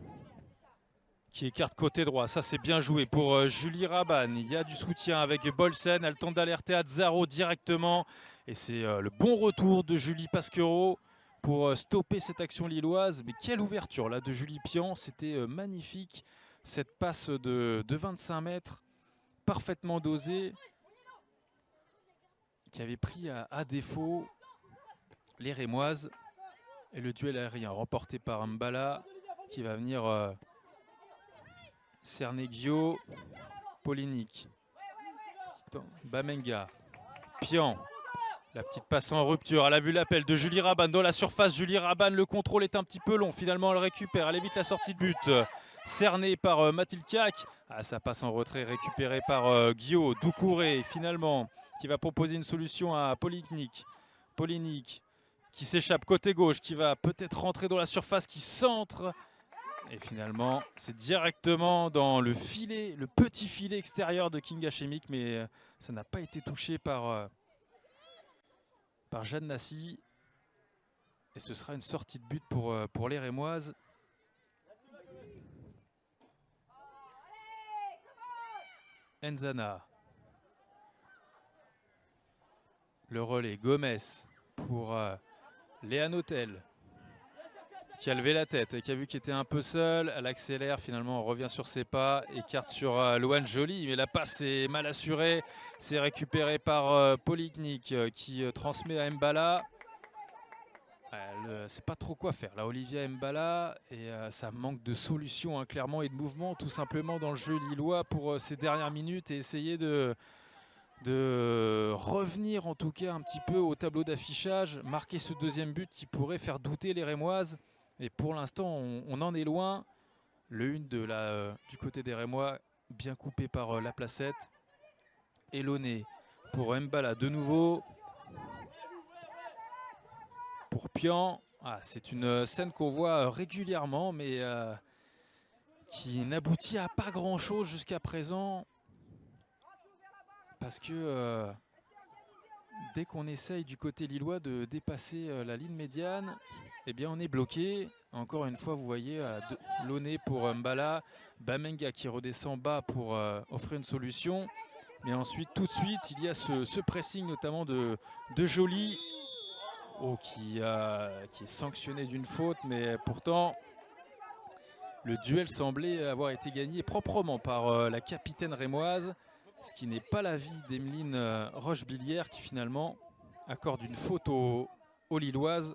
qui écarte côté droit, ça c'est bien joué pour Julie Rabanne. Il y a du soutien avec Boylsen, elle tente d'alerter Azzaro directement. Et c'est le bon retour de Julie Pasquereau pour stopper cette action lilloise. Mais quelle ouverture là de Julie Pian, c'était magnifique. Cette passe de 25 mètres, parfaitement dosée, qui avait pris à défaut les Rémoises. Et le duel aérien remporté par Mbala qui va venir cerner Guillaume. Polytechnique, Bamenga, Pian, la petite passe en rupture. Elle a vu l'appel de Julie Rabanne dans la surface. Julie Rabanne, le contrôle est un petit peu long. Finalement, elle récupère. Elle évite la sortie de but. Cerné par Mathilde Cac. Ça passe en retrait, récupéré par Guillaume. Doucouré, finalement, qui va proposer une solution à Polytechnique. Polytechnique qui s'échappe côté gauche, qui va peut-être rentrer dans la surface, qui centre. Et finalement, c'est directement dans le filet, le petit filet extérieur de King Hashemik, mais ça n'a pas été touché par Jeanne Nassi. Et ce sera une sortie de but pour les Rémoises. Nzana. Le relais, Gomez pour Léa Notel, qui a levé la tête et qui a vu qu'il était un peu seul. Elle accélère, finalement on revient sur ses pas, écarte sur Loane Joly, mais la passe est mal assurée. C'est récupéré par Polignik qui transmet à Mbala. Elle ne sait pas trop quoi faire là, Olivia Mbala, et ça manque de solution clairement, et de mouvement tout simplement dans le jeu lillois pour ces dernières minutes, et essayer de revenir en tout cas un petit peu au tableau d'affichage, marquer ce deuxième but qui pourrait faire douter les Rémoises. Et pour l'instant on en est loin. Le 1 du côté des Rémois, bien coupé par la Placette. Elonné pour Mbala de nouveau. Pour Pian, c'est une scène qu'on voit régulièrement, mais qui n'aboutit à pas grand chose jusqu'à présent. Parce que dès qu'on essaye du côté lillois de dépasser la ligne médiane, eh bien on est bloqué. Encore une fois, vous voyez, Launay pour Mbala, Bamenga qui redescend bas pour offrir une solution. Mais ensuite, tout de suite, il y a ce pressing notamment de Joly, qui est sanctionné d'une faute, mais pourtant le duel semblait avoir été gagné proprement par la capitaine rémoise, ce qui n'est pas l'avis d'Emeline Rochebillière, qui finalement accorde une faute aux Lilloises.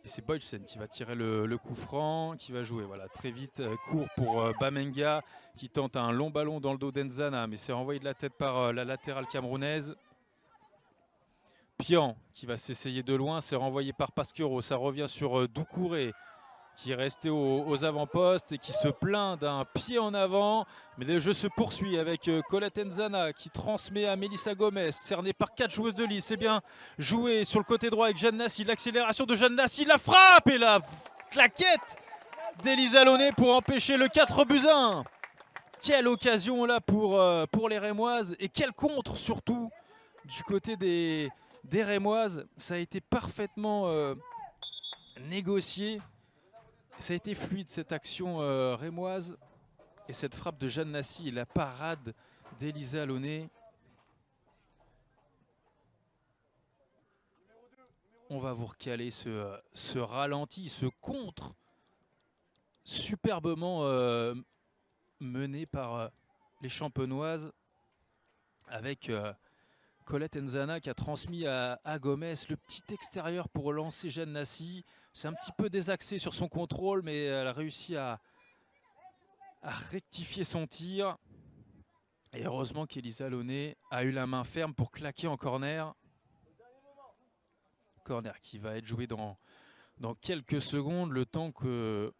Et c'est Boylsen qui va tirer le coup franc, qui va jouer très vite, court pour Bamenga, qui tente un long ballon dans le dos d'Nzana, mais c'est renvoyé de la tête par la latérale camerounaise. Pian qui va s'essayer de loin, c'est renvoyé par Pasquero, ça revient sur Doucouré, qui est resté aux avant-postes et qui se plaint d'un pied en avant. Mais le jeu se poursuit avec Colette Nzana qui transmet à Mélissa Gomez, cerné par 4 joueuses de Lille. C'est bien joué sur le côté droit avec Jeanne Nassi, l'accélération de Jeanne Nassi, la frappe et la claquette d'Elisa Launay pour empêcher le 4-1. Quelle occasion là pour les Rémoises, et quel contre surtout du côté des Rémoises. Ça a été parfaitement négocié. Ça a été fluide cette action rémoise, et cette frappe de Jeanne Nassi et la parade d'Elisa Launay. On va vous recaler ce ralenti, ce contre superbement mené par les Champenoises, avec Colette Nzana qui a transmis à Gomez le petit extérieur pour relancer Jeanne Nassi. C'est un petit peu désaxé sur son contrôle, mais elle a réussi à rectifier son tir. Et heureusement qu'Elisa Launay a eu la main ferme pour claquer en corner. Corner qui va être joué dans quelques secondes, le temps que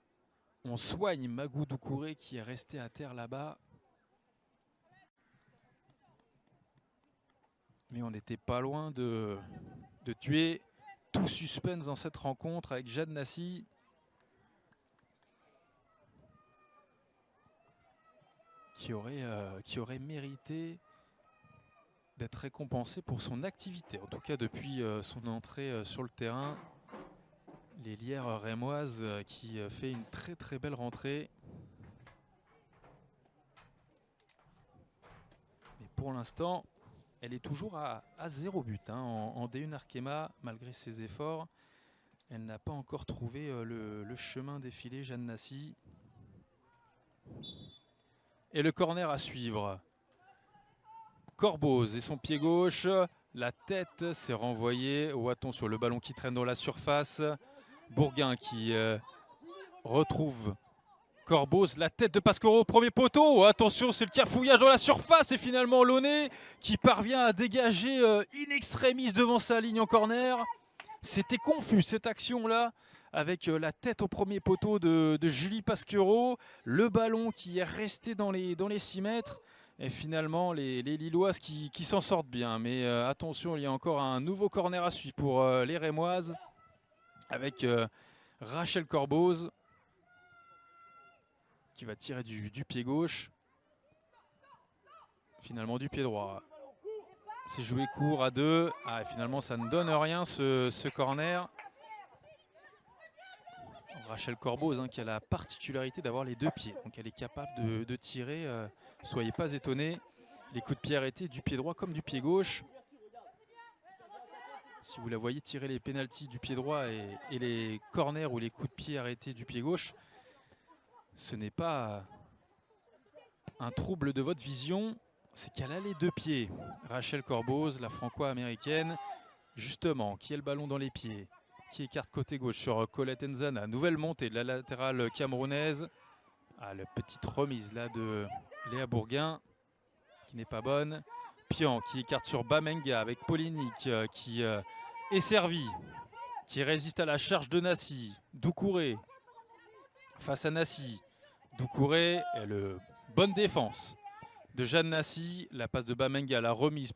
on soigne Magou Doucouré qui est resté à terre là-bas. Mais on n'était pas loin de tuer tout suspense dans cette rencontre avec Jeanne Nassi. Qui aurait mérité d'être récompensé pour son activité. En tout cas, depuis son entrée sur le terrain, les Lierres rémoises qui fait une très très belle rentrée. Mais pour l'instant, elle est toujours à 0 but en D1 Arkema, malgré ses efforts. Elle n'a pas encore trouvé le chemin défilé, Jeanne Nassi. Et le corner à suivre. Corboz et son pied gauche. La tête s'est renvoyée. Oh, attention, le ballon qui traîne dans la surface. Bourguin qui retrouve Corboz, la tête de Pasquero au premier poteau. Oh, attention, c'est le cafouillage dans la surface. Et finalement, Launay qui parvient à dégager in extremis devant sa ligne en corner. C'était confus cette action-là, avec la tête au premier poteau de Julie Pasquero. Le ballon qui est resté dans les 6 mètres. Et finalement, les Lilloises qui s'en sortent bien. Mais attention, il y a encore un nouveau corner à suivre pour les Rémoises avec Rachel Corboz qui va tirer du pied gauche. Finalement du pied droit. C'est joué court à 2. Ah, et finalement, ça ne donne rien ce corner. Rachel Corboz qui a la particularité d'avoir les 2 pieds. Donc elle est capable de tirer. Soyez pas étonnés. Les coups de pied arrêtés du pied droit comme du pied gauche. Si vous la voyez tirer les pénaltys du pied droit et les corners ou les coups de pied arrêtés du pied gauche, ce n'est pas un trouble de votre vision, c'est qu'elle a les 2 pieds. Rachel Corboz, la franco-américaine, justement, qui a le ballon dans les pieds, qui écarte côté gauche sur Colette Nzana. Nouvelle montée de la latérale camerounaise. Ah, la petite remise là de Léa Bourguin, qui n'est pas bonne. Pian qui écarte sur Bamenga avec Polinic qui est servi, qui résiste à la charge de Nassi. Doucouré face à Nassi. Doucouré, bonne défense de Jeanne Nassi. La passe de Bamenga, la remise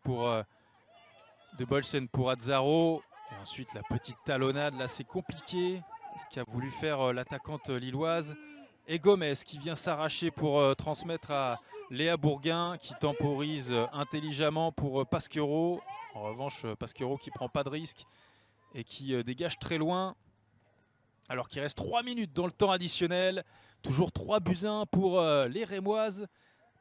de Bolsen pour Azzaro. Et ensuite la petite talonnade, là c'est compliqué. Ce qu'a voulu faire l'attaquante lilloise. Et Gomez qui vient s'arracher pour transmettre à Léa Bourguin qui temporise intelligemment pour Pasquero. En revanche, Pasquero qui ne prend pas de risque et qui dégage très loin. Alors qu'il reste 3 minutes dans le temps additionnel. Toujours 3-1 pour les Rémoises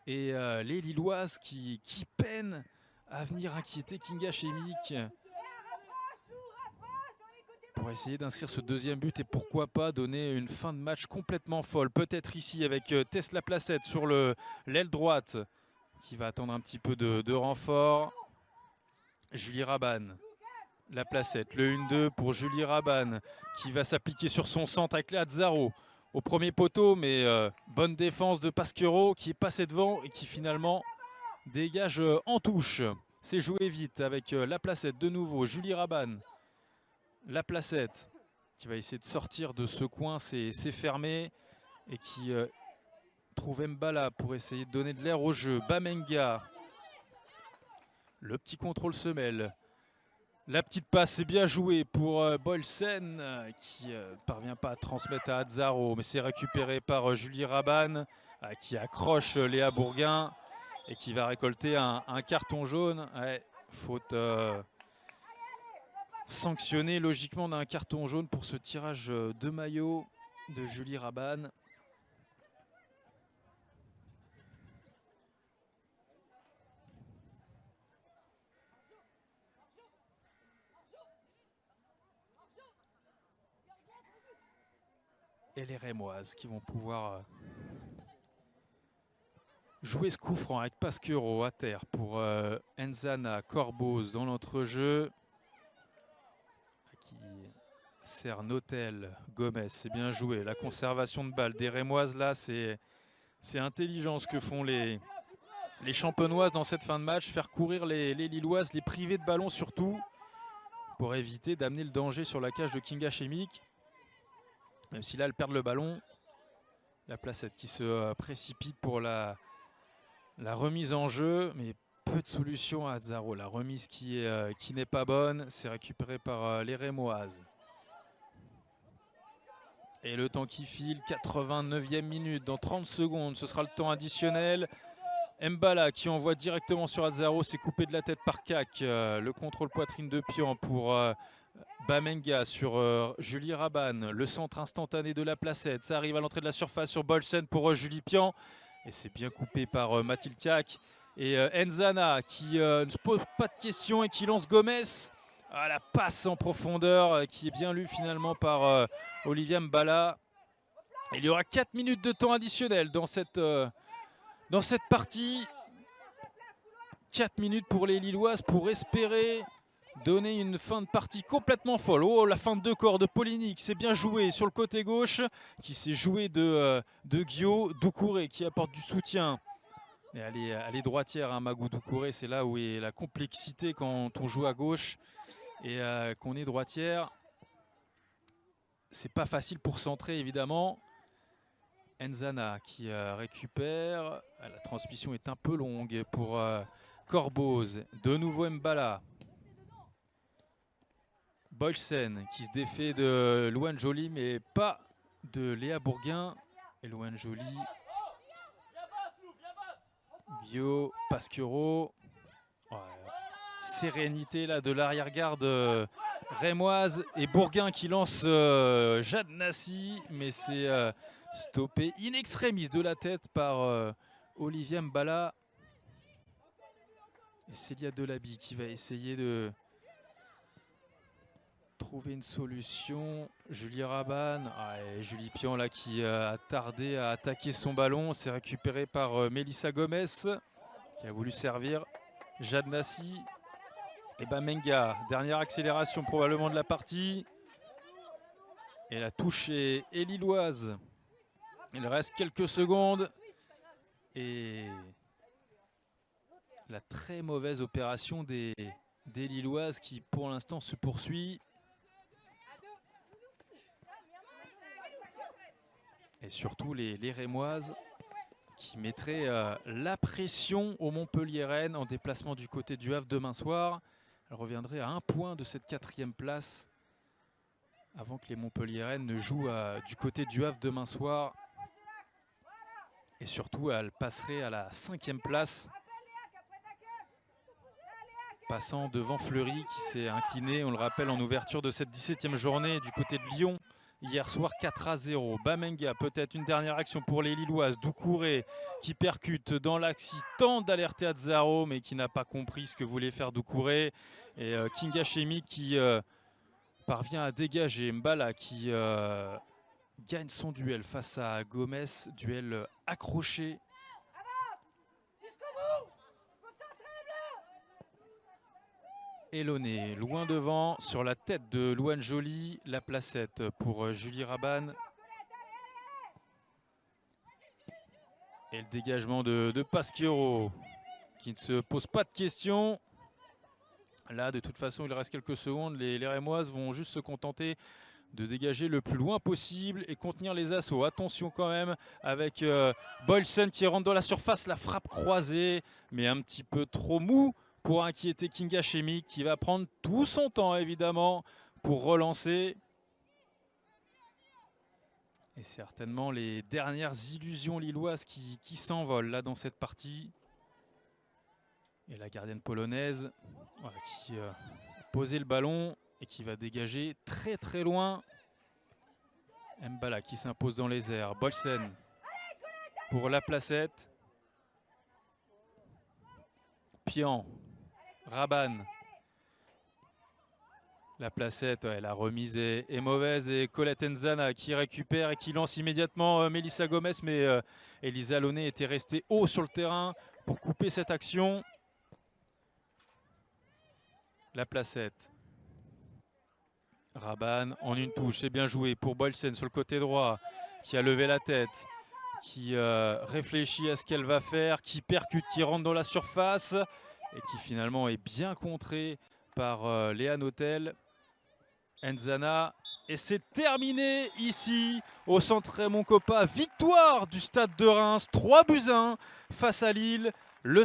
et les Lilloises qui peinent à venir inquiéter Kinga Chemic pour essayer d'inscrire ce 2e but et pourquoi pas donner une fin de match complètement folle. Peut-être ici avec Tess Laplacette sur l'aile droite qui va attendre un petit peu de renfort. Julie Rabanne, Laplacette, le 1-2 pour Julie Rabanne qui va s'appliquer sur son centre avec Azzaro au premier poteau, mais bonne défense de Pasquero qui est passé devant et qui finalement dégage en touche. C'est joué vite avec Laplacette de nouveau, Julie Rabanne. Laplacette qui va essayer de sortir de ce coin, c'est fermé et qui trouve Mbala pour essayer de donner de l'air au jeu. Bamenga, le petit contrôle semelle. La petite passe, c'est bien joué pour Bolsen qui ne parvient pas à transmettre à Azzaro, mais c'est récupéré par Julie Rabanne qui accroche Léa Bourguin et qui va récolter un carton jaune. Ouais, faute sanctionnée logiquement d'un carton jaune pour ce tirage de maillot de Julie Rabanne. Et les Rémoises qui vont pouvoir jouer ce coup franc avec Pasquero à terre pour Nzana, Corboz dans l'entrejeu qui sert Notel, Gomez, c'est bien joué. La conservation de balle des Rémoises là, c'est intelligent ce que font les champenoises dans cette fin de match, faire courir les Lilloises, les priver de ballon surtout pour éviter d'amener le danger sur la cage de Kinga Chemic. Même si là, elles perdent le ballon. Laplacette qui se précipite pour la remise en jeu. Mais peu de solutions à Azzaro. La remise qui n'est pas bonne. C'est récupéré par les Rémoises. Et le temps qui file, 89e minute. Dans 30 secondes, ce sera le temps additionnel. Mbala qui envoie directement sur Azzaro. C'est coupé de la tête par Kak. Le contrôle poitrine de Pian pour Bamenga sur Julie Rabanne. Le centre instantané de Laplacette. Ça arrive à l'entrée de la surface sur Bolsen pour Julie Pian. Et c'est bien coupé par Mathilde Kak. Et Nzana qui ne se pose pas de questions et qui lance Gomez. Ah, la passe en profondeur qui est bien lue finalement par Olivia Mbala. Il y aura 4 minutes de temps additionnel dans cette partie. 4 minutes pour les Lilloises pour espérer donner une fin de partie complètement folle. Oh, la fin de 2 corps de Polinic, c'est bien joué sur le côté gauche, qui s'est joué de Guillaume. Doucouré qui apporte du soutien. Et elle est droitière, hein, Magou Doucouré, c'est là où est la complexité quand on joue à gauche et qu'on est droitière. C'est pas facile pour centrer évidemment. Enzana qui récupère. La transmission est un peu longue pour Corboz. De nouveau Mbala. Boylsen qui se défait de Louane Joly, mais pas de Léa Bourguin. Et Louane Joly. Bio, Pasquero. Ouais. Sérénité là de l'arrière-garde rémoise. Et Bourguin qui lance Jade Nassi, mais c'est stoppé in extremis de la tête par Olivier Mbala. Et Célia Delaby qui va essayer de trouver une solution. Julie Rabanne, Julie Pian là qui a tardé à attaquer son ballon. C'est récupéré par Mélissa Gomez qui a voulu servir. Jade Nassi et Bamenga. Dernière accélération probablement de la partie. Et la touche est lilloise. Il reste quelques secondes. Et la très mauvaise opération des Lilloises qui pour l'instant se poursuit. Et surtout les Rémoises qui mettraient la pression aux Montpelliéraines en déplacement du côté du Havre demain soir. Elles reviendraient à 1 point de cette 4e place avant que les Montpelliéraines ne jouent du côté du Havre demain soir. Et surtout, elles passeraient à la 5e place, passant devant Fleury qui s'est incliné, on le rappelle, en ouverture de cette 17e journée du côté de Lyon. Hier soir 4-0. Bamenga, peut-être une dernière action pour les Lilloises. Doucouré qui percute dans l'axe, il tente d'alerter Azzaro, mais qui n'a pas compris ce que voulait faire Doucouré. Et Kinga Chemi qui parvient à dégager. Mbala qui gagne son duel face à Gomez. Duel accroché. Elonné, loin devant, sur la tête de Louane Joly, la placette pour Julie Rabanne. Et le dégagement de Pasquero, qui ne se pose pas de questions. Là, de toute façon, il reste quelques secondes. Les Rémoises vont juste se contenter de dégager le plus loin possible et contenir les assauts. Attention quand même avec Boylsen qui rentre dans la surface, la frappe croisée, mais un petit peu trop mou pour inquiéter Kinga Chemi qui va prendre tout son temps évidemment pour relancer. Et certainement les dernières illusions lilloises qui s'envolent là dans cette partie. Et la gardienne polonaise qui a posé le ballon et qui va dégager très très loin. Mbala qui s'impose dans les airs. Boylsen pour la placette. Pian. Rabanne. La placette, la remise est mauvaise. Et Colette Enzana qui récupère et qui lance immédiatement Mélissa Gomez. Mais Elisa Launay était restée haut sur le terrain pour couper cette action. La placette. Rabanne en une touche, c'est bien joué pour Boylsen sur le côté droit qui a levé la tête, qui réfléchit à ce qu'elle va faire, qui percute, qui rentre dans la surface et qui finalement est bien contré par Léa Notel. Enzana, et c'est terminé ici au centre Raymond Kopa. Victoire du Stade de Reims, 3-1 face à Lille.